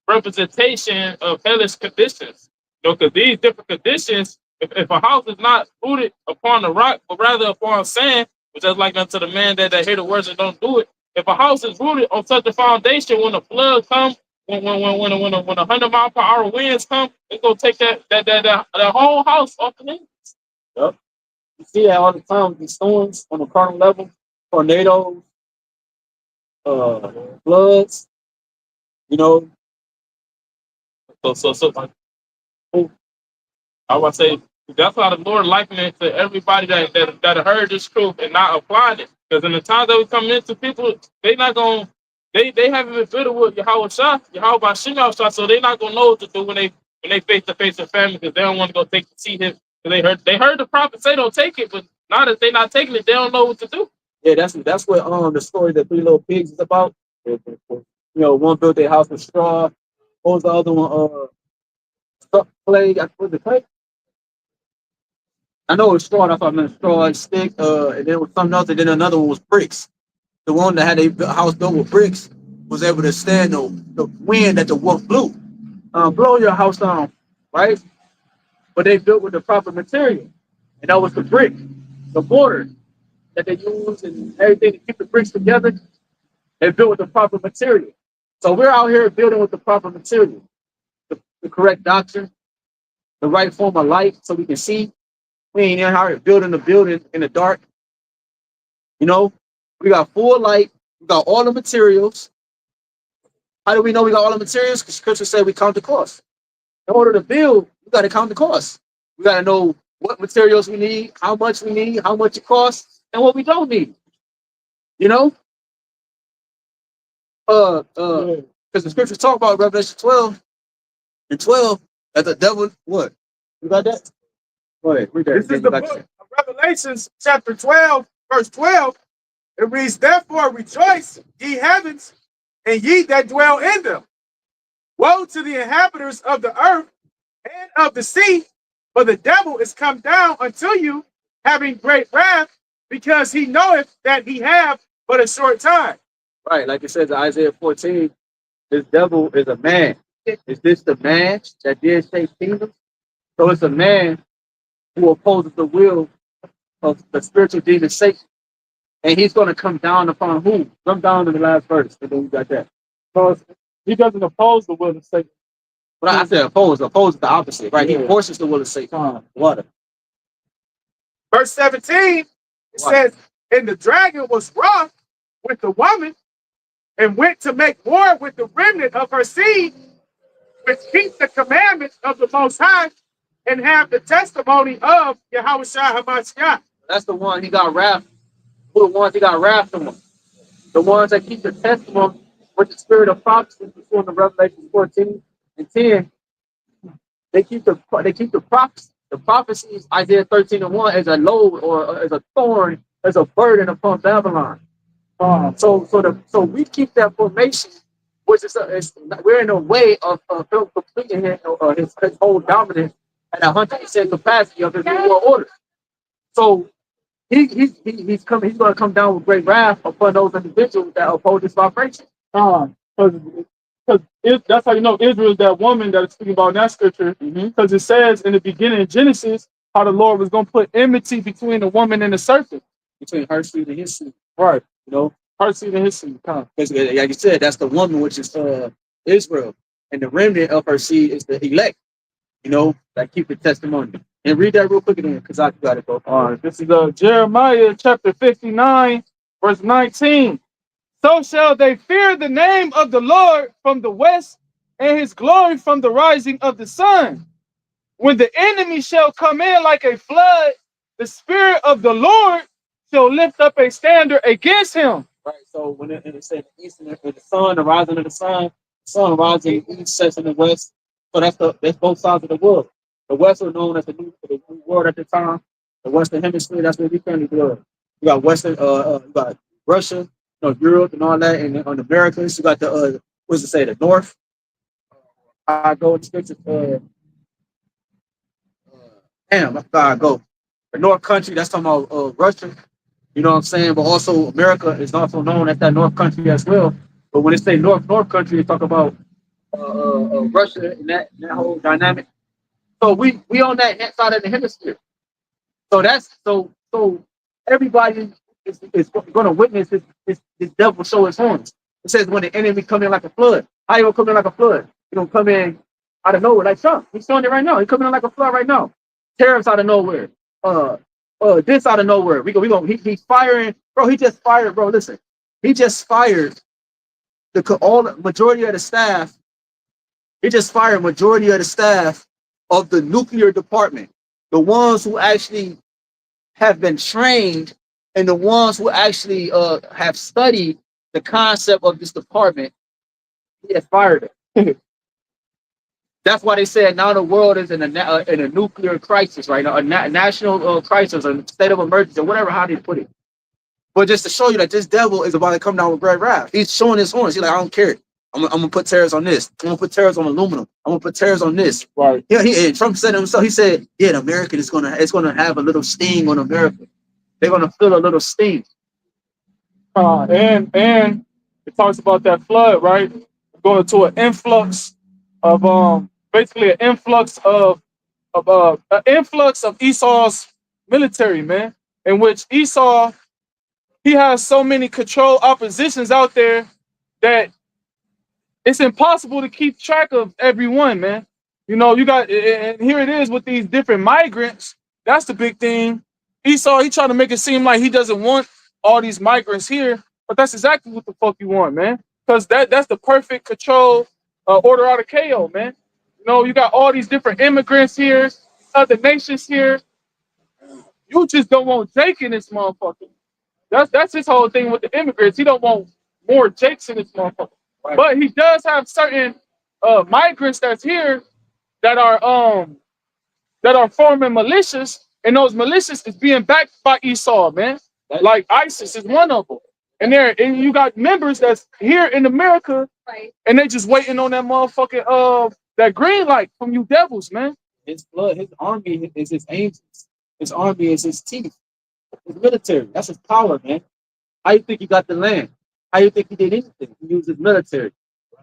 representation of hellish conditions. Because these different conditions, if a house is not rooted upon the rock, but rather upon sand, which is like unto the man that hear the words and don't do it. If a house is rooted on such a foundation, when the flood comes, when 100-mile-per-hour winds come, it's gonna take that whole house off the hinges. Yep. You see that all the time. These storms on the current level, tornadoes, floods. You know. So I would say that's why the Lord likened it to everybody that heard this truth and not applied it. Because in the times that we come into, people they haven't been bitter with YAHWASHI, so they're not gonna know what to do when they face to face with family, because they don't want to go take the seat him. They heard the prophet say don't take it, but now that they're not taking it, they don't know what to do. Yeah, that's what the story of the 3 little pigs is about. You know, one built their house with straw. What was the other one? Clay. I put the clay. I know it was straw. I thought I meant straw and stick. And then it was something else. And then another one was bricks. The one that had a house built with bricks was able to stand the wind that the wolf blew. Blow your house down, right? But they built with the proper material. And that was the brick, the mortar that they used and everything to keep the bricks together. They built with the proper material. So we're out here building with the proper material, the correct doctrine, the right form of light so we can see. We ain't out here building the building in the dark. You know, we got full light. We got all the materials. How do we know we got all the materials? Because Scripture said we count the cost. In order to build, we got to count the cost. We got to know what materials we need, how much we need, how much it costs, and what we don't need. You know? Because the Scriptures talk about Revelation 12 and 12 that the devil, what? You got that? Go ahead. Read that. This is the book of Revelations, chapter 12, verse 12. It reads, therefore rejoice, ye heavens, and ye that dwell in them. Woe to the inhabitants of the earth and of the sea, for the devil is come down unto you, having great wrath, because he knoweth that he have but a short time. Right, like it says in Isaiah 14, this devil is a man. Is this the man that did shape kingdoms? So it's a man who opposes the will of the spiritual demon Satan. And he's going to come down upon whom? Come down in the last verse. And then we got that. Because he doesn't oppose the will of Satan. But I said oppose. Oppose is the opposite, right? Yeah. He forces the will of Satan. Water. Verse 17, it says, and the dragon was wroth with the woman and went to make war with the remnant of her seed, which keep the commandments of the Most High and have the testimony of Yahawashi HaMashiach. That's the one he got wrath. Who the ones he got wrath from? The ones that keep the testimony with the spirit of prophecy, before the Revelation 14 and 10. They keep the prophecy. The prophecies, Isaiah 13 and 1, as a load or as a thorn, as a burden upon Babylon. So we keep that formation, which is we're in a way of him completing his whole dominance at 100% capacity of his world order. So he's going to come down with great wrath upon those individuals that oppose this vibration. Because that's how you know Israel is that woman that is speaking about in that scripture. Because it says in the beginning in Genesis how the Lord was going to put enmity between the woman and the serpent. Between her seed and his seed. Right. You know? Her seed and his seed. Because like you said, that's the woman, which is Israel. And the remnant of her seed is the elect, you know, that keep the testimony. And read that real quick again, because I got to go. All right. This is Jeremiah chapter 59, verse 19. So shall they fear the name of the Lord from the west, and his glory from the rising of the sun. When the enemy shall come in like a flood, the spirit of the Lord shall lift up a standard against him. Right. So when it said the east and the sun, the rising of the sun rising east, sets in the west. So that's both sides of the world. The west was known as the new world at the time. The western hemisphere, that's where we currently live. You got western, you got Russia, you know, Europe and all that, and on the Americas, you got the what's it say, the North. I go to scripture. Damn, I forgot I go. The North country, that's talking about Russia. You know what I'm saying? But also America is also known as that North country as well. But when they say North country, they talk about Russia and that whole dynamic. So we on that side of the hemisphere. So that's so everybody is going to witness this devil show his horns. It says when the enemy come in like a flood. How you gonna come in like a flood? You don't come in out of nowhere like Trump. He's showing it right now. He's coming in like a flood right now. Tariffs out of nowhere. This out of nowhere. He's firing, bro. He just fired, bro. Listen, he just fired the majority of the staff. He just fired majority of the staff of the nuclear department, the ones who actually have been trained and the ones who actually have studied the concept of this department. He has fired it. That's why they said now the world is in a nuclear crisis right now, a national crisis, a state of emergency, or whatever how they put it. But just to show you that this devil is about to come down with great wrath. He's showing his horns. He's like, I don't care. I'm gonna put tariffs on this. I'm gonna put tariffs on aluminum. I'm gonna put tariffs on this. Right. Yeah. And Trump said himself. He said, "Yeah, the American it's gonna have a little sting on America. They're gonna feel a little sting." And it talks about that flood, right? Going to an influx of basically an influx of Esau's military, man, in which Esau, he has so many control oppositions out there that it's impossible to keep track of everyone, man. You know, you got, and here it is with these different migrants. That's the big thing. Esau, he trying to make it seem like he doesn't want all these migrants here, but that's exactly what the fuck you want, man. Because that's the perfect control order out of KO, man. You know, you got all these different immigrants here, other nations here. You just don't want Jake in this motherfucker. That's his whole thing with the immigrants. He don't want more Jakes in this motherfucker. Right. But he does have certain migrants that's here that are forming militias, and those militias is being backed by Esau, man. Like ISIS is one of them. And you got members that's here in America, right, and they just waiting on that motherfucking that green light from you devils, man. His blood, his army is his angels. His army is his teeth. His military. That's his power, man. How you think he got the land? How you think he did anything? He used his military.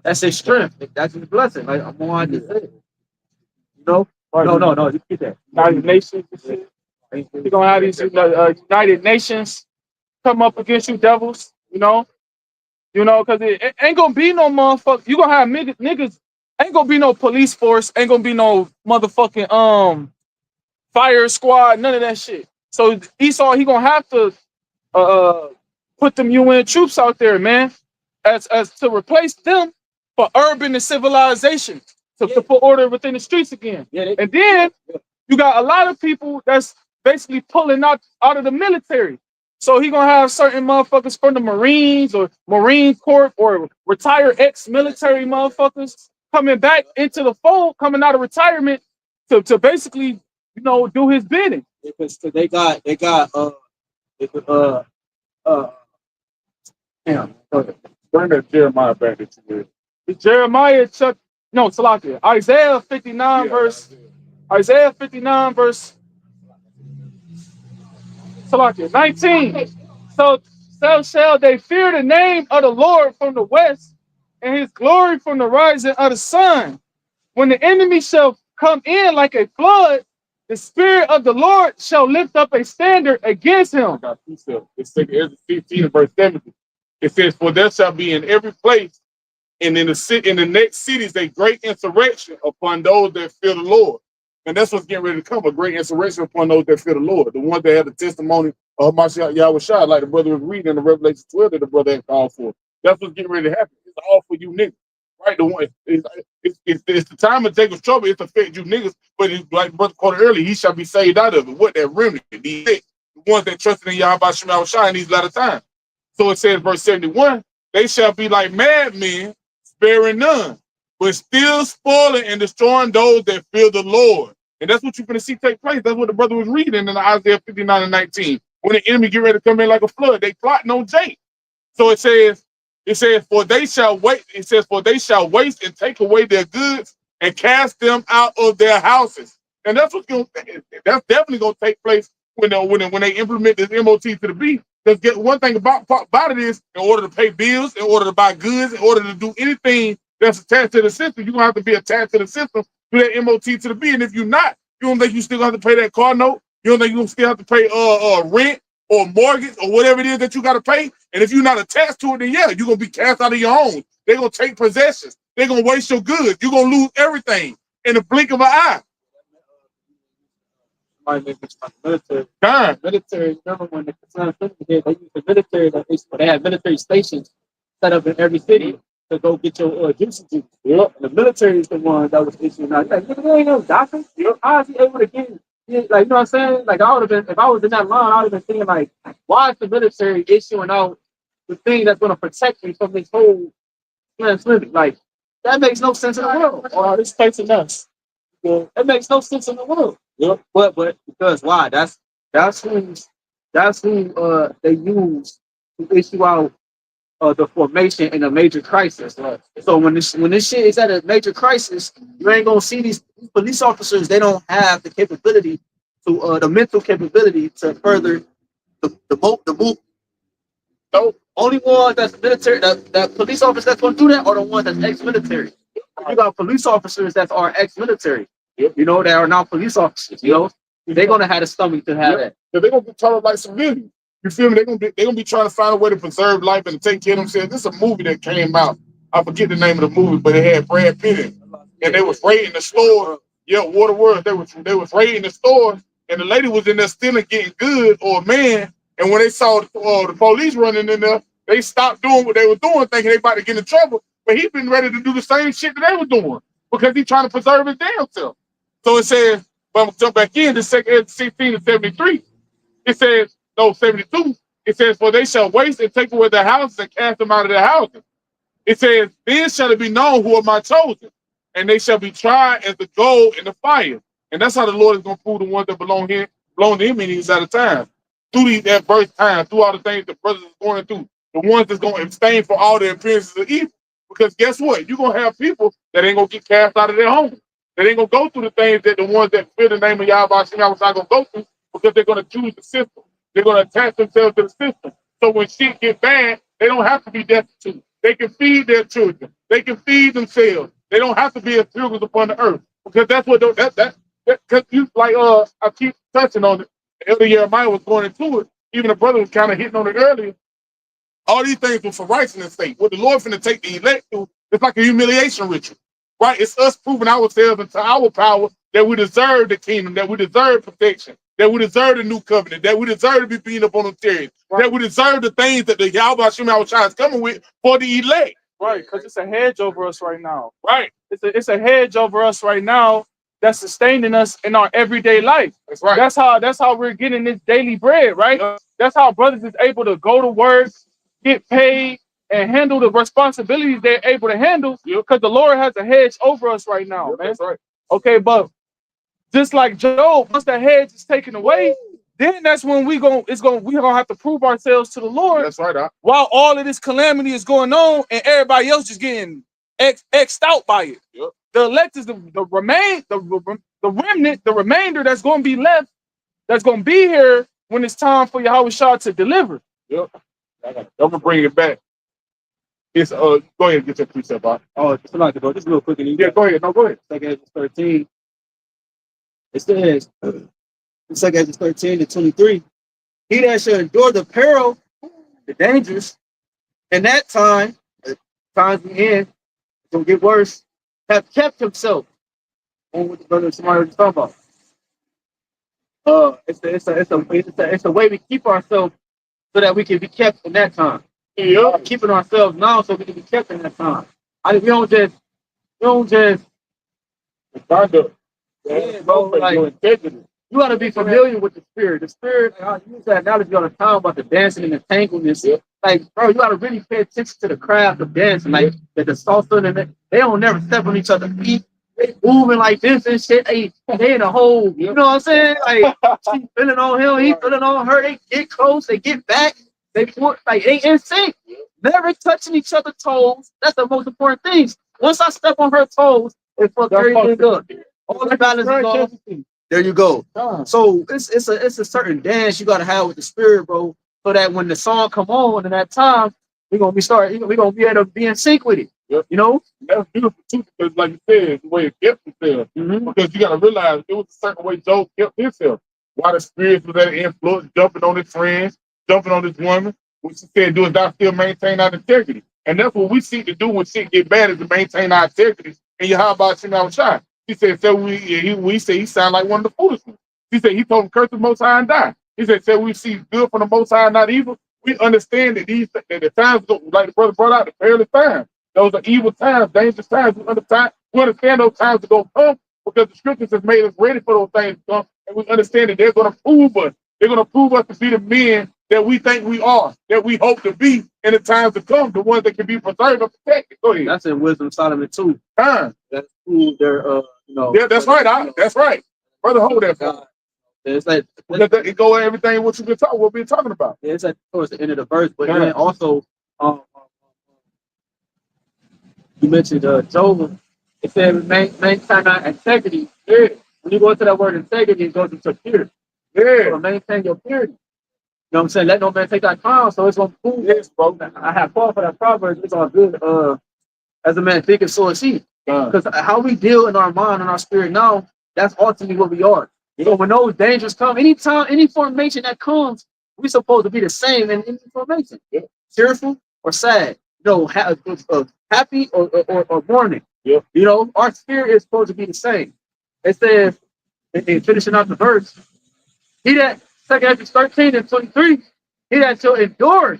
That's his strength. That's his blessing. Like I'm on to say. You know? No, you get that. United Nations. You're gonna have these United Nations come up against you devils, you know, because it ain't gonna be no motherfucker. You gonna have niggas. Ain't gonna be no police force. Ain't gonna be no motherfucking fire squad. None of that shit. So Esau, he gonna have to put them UN troops out there, man, as to replace them for urban and civilization. to put order within the streets again. And then you got a lot of people that's basically pulling out of the military. So he gonna have certain motherfuckers from the Marines or Marine Corps or retired ex-military motherfuckers coming back into the fold, coming out of retirement to basically, you know, do his bidding. Because they got Damn. Bring that Jeremiah back that you read. It's Jeremiah Salakia. Isaiah 59 verse Isaiah 59 verse Salakia 19. So shall they fear the name of the Lord from the west, and his glory from the rising of the sun. When the enemy shall come in like a flood, the spirit of the Lord shall lift up a standard against him. It's 15 and verse 70. It says, for there shall be in every place and in the next cities a great insurrection upon those that fear the Lord. And that's what's getting ready to come, a great insurrection upon those that fear the Lord. The ones that have the testimony of YAHWASHI, like the brother was reading in the Revelation 12 that the brother had called for. That's what's getting ready to happen. It's all for you niggas. Right? The one it's the time of Jacob's trouble, it's affect you niggas, but it's like brother quoted earlier, he shall be saved out of it. What that remnant, the ones that trusted in YAHWASHI in these latter times. So it says, verse 71, they shall be like madmen, sparing none, but still spoiling and destroying those that fear the Lord. And that's what you're going to see take place. That's what the brother was reading in Isaiah 59 and 19. When the enemy get ready to come in like a flood, they plotting on Jake. So it says, for they shall wait. It says, for they shall waste and take away their goods and cast them out of their houses. And that's that's definitely going to take place when they implement this MOT to the B. Because get one thing about it is, in order to pay bills, in order to buy goods, in order to do anything that's attached to the system, you're going to have to be attached to the system through that MOT to the B. And if you're not, you don't think you still have to pay that car note? You don't think you still have to pay rent or mortgage or whatever it is that you got to pay? And if you're not attached to it, then yeah, you're going to be cast out of your home. They're going to take possessions. They're going to waste your goods. You're going to lose everything in the blink of an eye. Military, remember when the Kassan did, they used the military, they had military stations set up in every city to go get your juices. Yep. And the military is the one that was issuing out. Like, nigga, there ain't no doctor. Yep. How is he able to get, like, you know what I'm saying? Like, I would have been, if I was in that line, I would have been thinking, like, why is the military issuing out the thing that's going to protect me from this whole living? Like, that makes no sense in the world. Oh, this place is nuts. Yeah. It makes no sense in the world. Yep. But because why? That's who they use to issue out the formation in a major crisis. Right. So when this shit is at a major crisis, you ain't gonna see these police officers. They don't have the capability to the mental capability to further the move. So only one that's military, that police officers that's gonna do that are the ones that's ex-military. You got police officers that are ex-military. You know, that are now police officers. You know, they're gonna have the stomach to have that. So they're gonna be treated like civilians. You feel me? They're gonna be trying to find a way to preserve life and to take care of themselves. This is a movie that came out. I forget the name of the movie, but it had Brad Pitt in it. And they was raiding the store. Yeah, Waterworld. They was raiding the store, and the lady was in there stealing, getting good, or a man. And when they saw the police running in there, they stopped doing what they were doing, thinking they about to get in trouble. But he been ready to do the same shit that they were doing because he's trying to preserve his damn self. So it says, but I'm gonna jump back in to 16 to 73. It says, no, 72. It says, for they shall waste and take away their houses and cast them out of their houses. It says, then shall it be known who are my chosen, and they shall be tried as the gold in the fire. And that's how the Lord is gonna prove the ones that belong to him in these other times. Through these adverse times, through all the things the brothers are going through, the ones that's gonna abstain for all the appearances of evil. Because guess what? You're gonna have people that ain't gonna get cast out of their homes. They ain't gonna go through the things that the ones that fear the name of YAHWASHI not gonna go through, because they're gonna choose the system. They're gonna attach themselves to the system. So when shit get bad, they don't have to be destitute. They can feed their children. They can feed themselves. They don't have to be as pilgrims upon the earth, because that's what because you like I keep touching on it. Elder Jeremiah was going into it. Even the brother was kind of hitting on it earlier. All these things were for righteousness' sake. What the Lord finna take the elect to, it's like a humiliation ritual. Right? It's us proving ourselves into our power that we deserve the kingdom, that we deserve protection, that we deserve the new covenant, that we deserve to be beaten up on the chariots, right, that we deserve the things that the YAHWASHI is coming with for the elect. Right, because it's a hedge over us right now. Right. it's a hedge over us right now that's sustaining us in our everyday life. That's right. That's how we're getting this daily bread, right? Yep. That's how brothers is able to go to work, get paid, and handle the responsibilities they're able to handle because the Lord has a hedge over us right now, man. That's right. Okay, but just like Job, once that hedge is taken away, then that's when we're gonna have to prove ourselves to the Lord. That's right. While all of this calamity is going on and everybody else just getting X'd out by it. Yep. The elect is the remnant, the remainder that's going to be left, that's going to be here when it's time for YAHWASHI to deliver. Yep. I'm gonna bring it back. It's go ahead and get your precept off. Oh, just like to go just real quick. Yeah, go ahead. No, go ahead. 2 Ezra 13. It says, 2 Ezra 13 to 23. He that shall endure the peril, the dangers, in that time, the times we in, it's gonna get worse, have kept himself. On what the brother somebody was talking about. It's a way we keep ourselves so that we can be kept in that time. Yeah. Keeping ourselves now so we can be kept in that time. We don't just Yeah, bro, like, you got to be familiar with the spirit. The spirit, I use that analogy all the time about the dancing and the tangleness. Yeah. Like, bro, you got to really pay attention to the craft of dancing. Like, the salsa and they don't never step on each other's feet. They moving like this and shit. They in a hole. You know what I'm saying? Like, she feeling on him, he feeling on her. They get close, they get back. They in sync. Never touching each other's toes. That's the most important thing. Once I step on her toes, it fucks everything up. All the balance is off. There you go. So it's a certain dance you gotta have with the spirit, bro, so that when the song come on in that time, we're gonna be able to be in sync with it. Yep. You know? That's beautiful too, because like you said, it's the way it kept himself. Because you gotta realize it was a certain way Job kept himself. Why the spirits was at influence, jumping on his friends, jumping on his woman. What she said, do is thou still maintain our integrity. And that's what we seek to do when shit get bad, is to maintain our integrity. And YAHWASHI now shine. He said, so we say he sound like one of the foolish ones. He said he told him curse the Most High and die. He said, we see good from the Most High, not evil. We understand that that the times go, like the brother brought out, the perilous times. Those are evil times, dangerous times. We understand those times are gonna come because the scriptures have made us ready for those things to come. And we understand that they're gonna prove us. They're gonna prove us to be the men that we think we are, that we hope to be in the times to come, the ones that can be preserved and protected. Go ahead. That's in Wisdom of Solomon too. That's cool. They're yeah, that's right. That's right. Brother, hold that for. It's like it go everything what we've been talking about. It's like towards the end of the verse, but then also you mentioned Job. It said maintain our integrity. Yeah. When you go into that word integrity, it goes into purity. Yeah. So maintain your purity. You know what I'm saying? Let no man take that crown. So it's gonna prove this, bro. I have fought for that proverb. It's all good. As a man thinketh, so is he. Because how we deal in our mind and our spirit now, that's ultimately what we are. So when those dangers come, anytime, any formation that comes, we're supposed to be the same in any formation. Cheerful or sad. You know, happy or mourning. You know, our spirit is supposed to be the same. It says, in finishing out the verse, he that 2 Ezra 13 and 23, he that shall endure,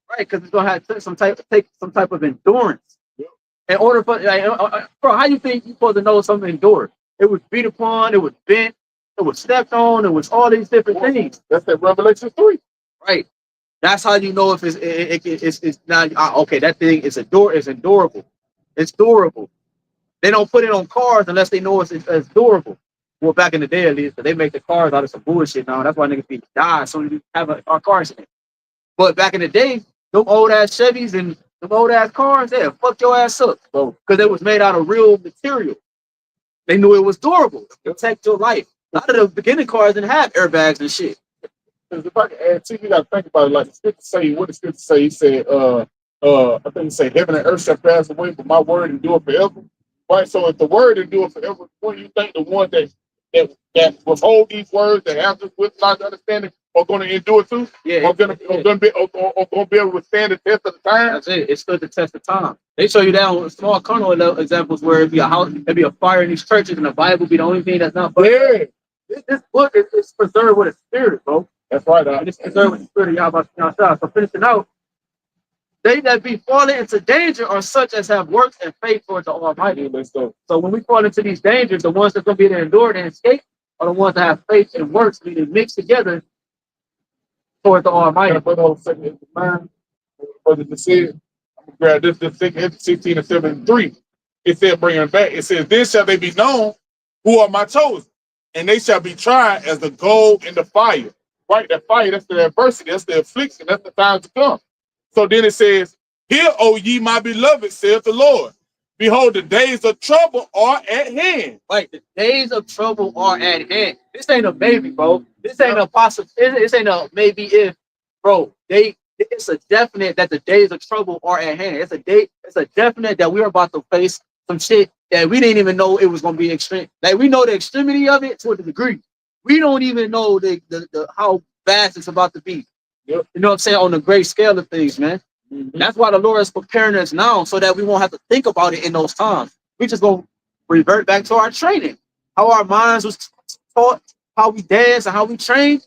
right? Because it's gonna have take some type of endurance. In order for bro, how you think you're supposed to know something endured? It was beat upon, it was bent, it was stepped on, it was all these different things. That's that Revelation 3. Right. That's how you know if it's not okay. That thing is endurable. It's durable. They don't put it on cars unless they know it's durable. Well, back in the day, at least, they make the cars out of some bullshit now. That's why niggas be die so you have our cars in it. But back in the day, them old ass Chevys and them old ass cars, they fuck your ass up, bro, because it was made out of real material. They knew it was durable, protect your life. A lot of the beginning cars didn't have airbags and shit. If I can add too, you gotta think about it. Like the scripture say, what the scripture say? He said, I think he said, heaven and earth shall pass away, but my word endure forever. Right. So if the word endure forever, what do you think the one that withhold these words, that have this with not understanding, are going to endure too? Yeah, are going to be able to withstand the test of the time. That's it. It stood the test of time. They show you that on small carnal examples where it'd be a house, it'd be a fire in these churches, and the Bible be the only thing that's not. Yeah. This book is preserved with a spirit, bro. That's right. It's preserved with the spirit of YAHWASHI. So finishing out, They that be falling into danger are such as have works and faith towards the Almighty. So when we fall into these dangers, the ones that going to be able to endure and escape are the ones that have faith and works, meaning mixed together towards the Almighty. Brother just said, I'm gonna grab this 16 and 73. It said, bring it back. It says, then shall they be known who are my chosen, and they shall be tried as the gold in the fire. Right? That fire, that's the adversity, that's the affliction, that's the time to come. So then it says, hear, O ye my beloved, saith the Lord. Behold, the days of trouble are at hand. Like the days of trouble are at hand. This ain't a maybe, bro. This ain't a possible. This ain't a maybe if, bro. It's a definite that the days of trouble are at hand. It's a definite that we're about to face some shit that we didn't even know it was gonna be extreme. Like we know the extremity of it to a degree. We don't even know the how vast it's about to be. Yep. You know what I'm saying? On the great scale of things, man. That's why the Lord is preparing us now so that we won't have to think about it in those times. We just gonna revert back to our training, how our minds was taught, how we dance and how we train.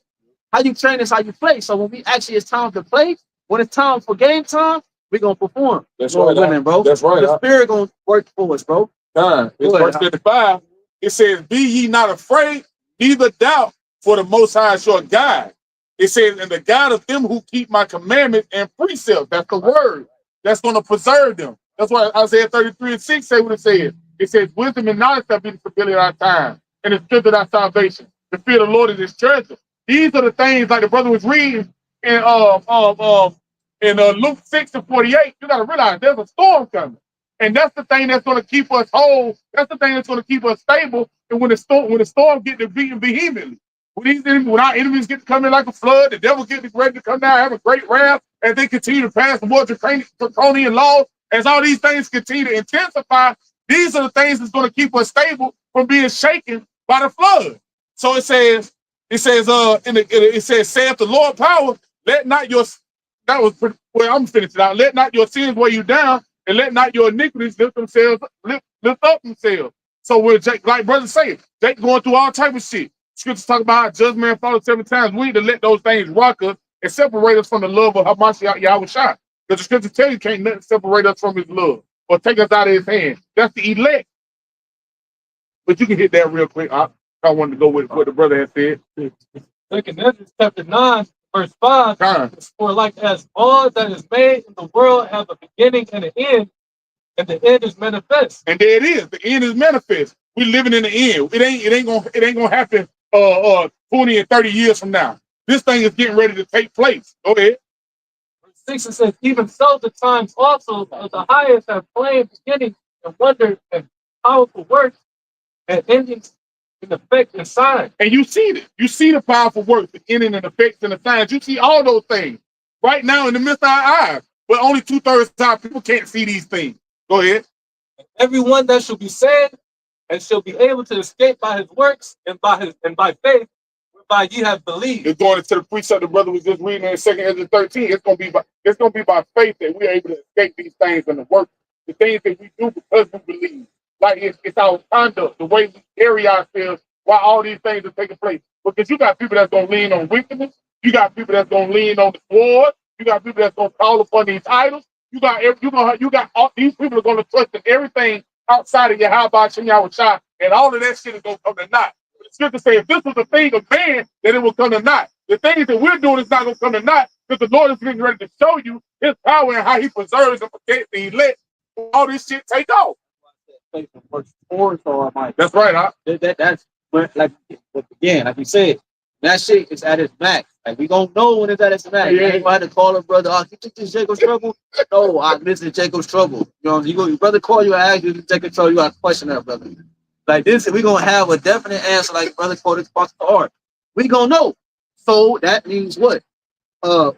How you train is how you play. So when we actually it's time to play, when it's time for game time, we're gonna perform. That's right, winning, bro. That's right. The spirit gonna work for us, bro. It's verse 55. It says, be ye not afraid, neither doubt, for the Most High is your guide. It says, and the God of them who keep my commandments and precepts. That's the word that's going to preserve them. That's why Isaiah 33 and 6 say what it says. It says, wisdom and knowledge shall be the stability of our time, and the strength of our salvation. The fear of the Lord is his treasure. These are the things, like the brother was reading in Luke 6 and 48. You got to realize there's a storm coming. And that's the thing that's going to keep us whole. That's the thing that's going to keep us stable. And when the storm get to beating vehemently, when our enemies get to come in like a flood, the devil get ready to come down, have a great wrath, as they continue to pass the more draconian laws, as all these things continue to intensify, these are the things that's going to keep us stable from being shaken by the flood. So it says, saith the Lord power, let not your, that was pretty, well, I'm finishing it out. Let not your sins weigh you down, and let not your iniquities lift up themselves. So we're like brother say, Jake going through all type of shit. Scriptures talk about how judgment and follow 7 times. We need to let those things rock us and separate us from the love of YAHWASHI. Because the scriptures tell you can't nothing separate us from his love or take us out of his hand. That's the elect. But you can hit that real quick. I wanted to go with what the brother had said. Second Ezra chapter 9, verse 5. For like as all that is made in the world have a beginning and an end, and the end is manifest. And there it is. The end is manifest. We living in the end. It ain't gonna happen 20 and 30 years from now. This thing is getting ready to take place. Go ahead. Verse 6 it says, even so the times also of the highest have plain beginning and wonder and powerful works and endings in effect and signs. And you see it. You see the powerful works, the ending and effects and the signs. You see all those things right now in the midst of our eyes. But only 2/3 of the time people can't see these things. Go ahead. And everyone that shall be saved and shall be able to escape by his works and by faith, whereby ye have believed. It's going into the precept the brother was just reading in 2 Ezra 13. It's gonna be by faith that we're able to escape these things and the work, the things that we do because we believe. Like it's our conduct, the way we carry ourselves while all these things are taking place. Because you got people that's gonna lean on wickedness, you got people that's gonna lean on the sword, you got people that's gonna call upon these idols. You got all these people are gonna trust in everything outside of YAHWASHI, and all of that shit is gonna come to naught. But the scripture says if this was a thing of man, then it will come to naught. The things that we're doing is not gonna come to naught because the Lord is getting ready to show you his power and how he preserves and protects the elect. All this shit take off. That's right, huh? That's like again, like you said, that shit is at its max. Like we gonna know when it's at its max. Yeah. You had to call a brother. Oh, you think this Jacob's trouble? No, I missed Jacob's trouble. You know, your brother call you and ask you to take control. You got to question that, brother. Like this, we gonna have a definite answer. Like brother quoted Pastor Art. We gonna know. So that means what? We're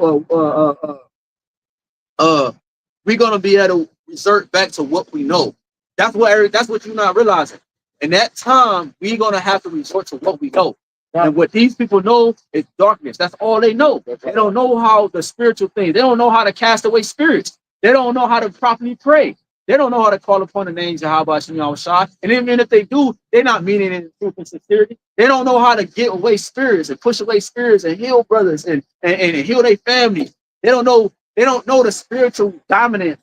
gonna be able to resort back to what we know. That's what you're not realizing. In that time, we're gonna have to resort to what we know. And what these people know is darkness. That's all they know. They don't know how the spiritual thing. They don't know how to cast away spirits. They don't know how to properly pray. They don't know how to call upon the names of YAHWASHI. And even if they do, they're not meaning it in truth and sincerity. They don't know how to get away spirits and push away spirits and heal brothers and heal their families. They don't know They don't know the spiritual dominance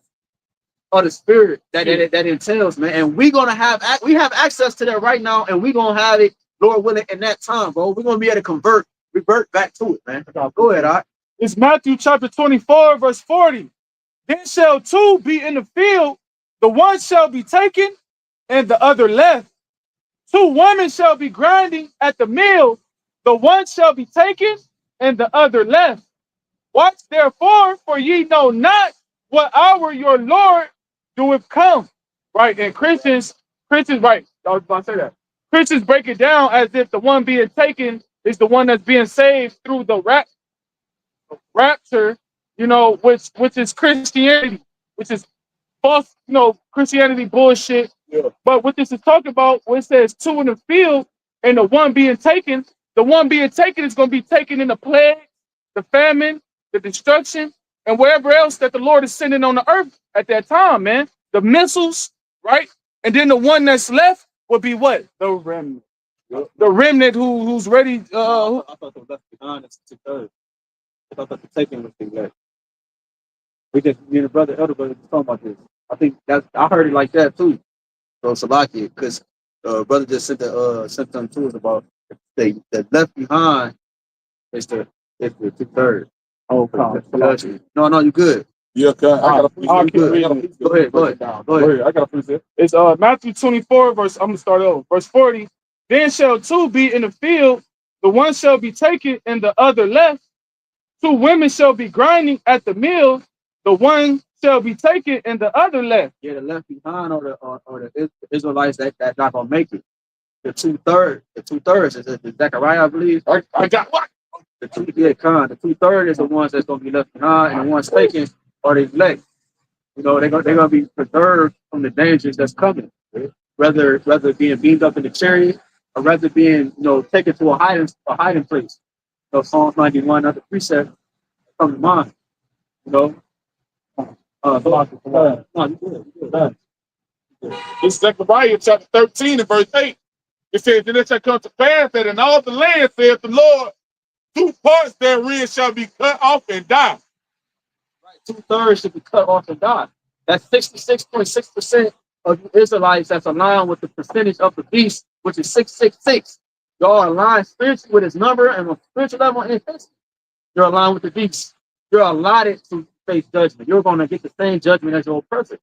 of the spirit that entails, man. And we have access to that right now, and we're gonna have it, Lord willing, in that time, bro. We're gonna be able to revert back to it, man. Go ahead, all right. It's Matthew chapter 24, verse 40. Then shall two be in the field, the one shall be taken, and the other left. Two women shall be grinding at the mill, the one shall be taken, and the other left. Watch therefore, for ye know not what hour your Lord doeth come. Right? And Christians, right, I was about to say that. Christians break it down as if the one being taken is the one that's being saved through the rapture, you know, which is Christianity, which is false, you know, Christianity bullshit. Yeah. But what this is talking about, when it says two in the field and the one being taken is going to be taken in the plague, the famine, the destruction, and wherever else that the Lord is sending on the earth at that time, man. The missiles, right? And then the one that's left would be what? The remnant. Yep. The remnant who's ready. I thought the left behind is 2/3. I thought that the taking was the left. Me and the brother, elder brother, was talking about this. I think I heard it like that too. So Salakia, because brother just sent them to us about the left behind is the 2/3. Oh, no, you good. Yeah, okay. I got a Go ahead. I got a precept. It's Matthew 24, verse. I'm gonna start over. Verse 40. Then shall two be in the field, the one shall be taken, and the other left. Two women shall be grinding at the mill, the one shall be taken, and the other left. Yeah, the left behind or the Israelites that not gonna make it. The 2/3 is Zechariah, I believe. I got what? The 2/3 is the ones that's gonna be left behind, and the ones taken are the elect. You know, they're gonna be preserved from the dangers that's coming. Whether being beamed up in the chariot or rather being, you know, taken to a hiding place. So Psalms 91, other precept from the mind. You know. It's Zechariah chapter 13 and verse 8. It says, and it shall come to pass that in all the land, saith the Lord, 2 parts therein shall be cut off and die. Right, 2/3 should be cut off and die. That's 66.6% of the Israelites that's aligned with the percentage of the beast, which is 666. Y'all are aligned spiritually with his number and on spiritual level in history. You're aligned with the beast. You're allotted to face judgment. You're going to get the same judgment as your person.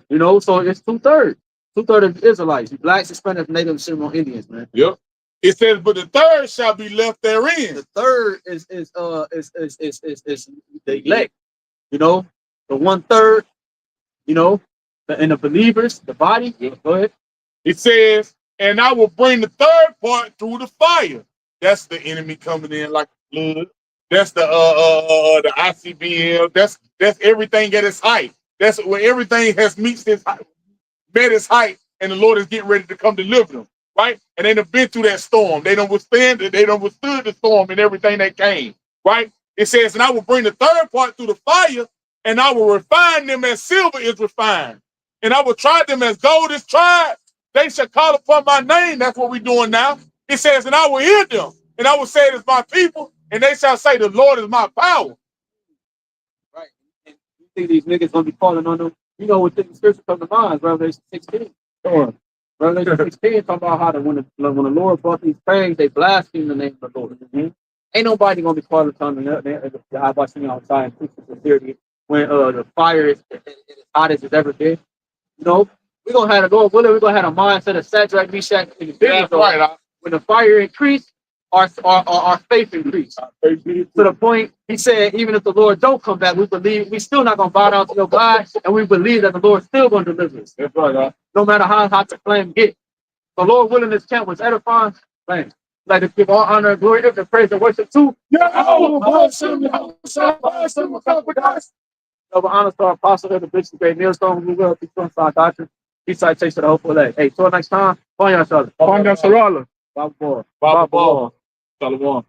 You know, so it's 2/3. 2/3 of the Israelites, blacks, Hispanics, Native, and Seminole Indians, man. Yep. It says, but the third shall be left therein. The third is the elect. You know, the 1/3. You know, and the believers, the body. Yeah, go ahead. It says, and I will bring the third part through the fire. That's the enemy coming in like blood. That's the ICBL. That's everything at its height. That's where everything has met its height, and the Lord is getting ready to come deliver them. Right? And they done been through that storm. They done withstood the storm and everything that came. Right? It says, and I will bring the third part through the fire, and I will refine them as silver is refined. And I will try them as gold is tried. They shall call upon my name. That's what we're doing now. It says, and I will hear them, and I will say it is my people, and they shall say, the Lord is my power. Right. And you think these niggas gonna be calling on them? You know what the scripture comes to mind, Revelation 16. Revelation 16 talking about how when the Lord brought these things, they blasphemed the name of the Lord. Ain't nobody gonna be calling on the AHBANAWA outside in sincerity when the fire is as hot as it's ever been. You know, we're gonna have we're gonna have a mindset of Shadrach, Meshach, and Abednego. That's right. When the fire increased, our faith increased. To the point, he said, even if the Lord don't come back, we still not gonna bow down to your God, and we believe that the Lord's still gonna deliver us. That's right. No matter how hot the flame get. The Lord willing, this camp was edifying. Man, like to give all honor and glory and praise and worship to YAHAWASHI, YAHAWASHI, HAQADASH. Double honor to our apostle of the Bishop Great Millstone, who will be from our doctrine. He citation to the hopeful elect. Hey, till next time, find yourself. Find yourself. Baba. Shalom.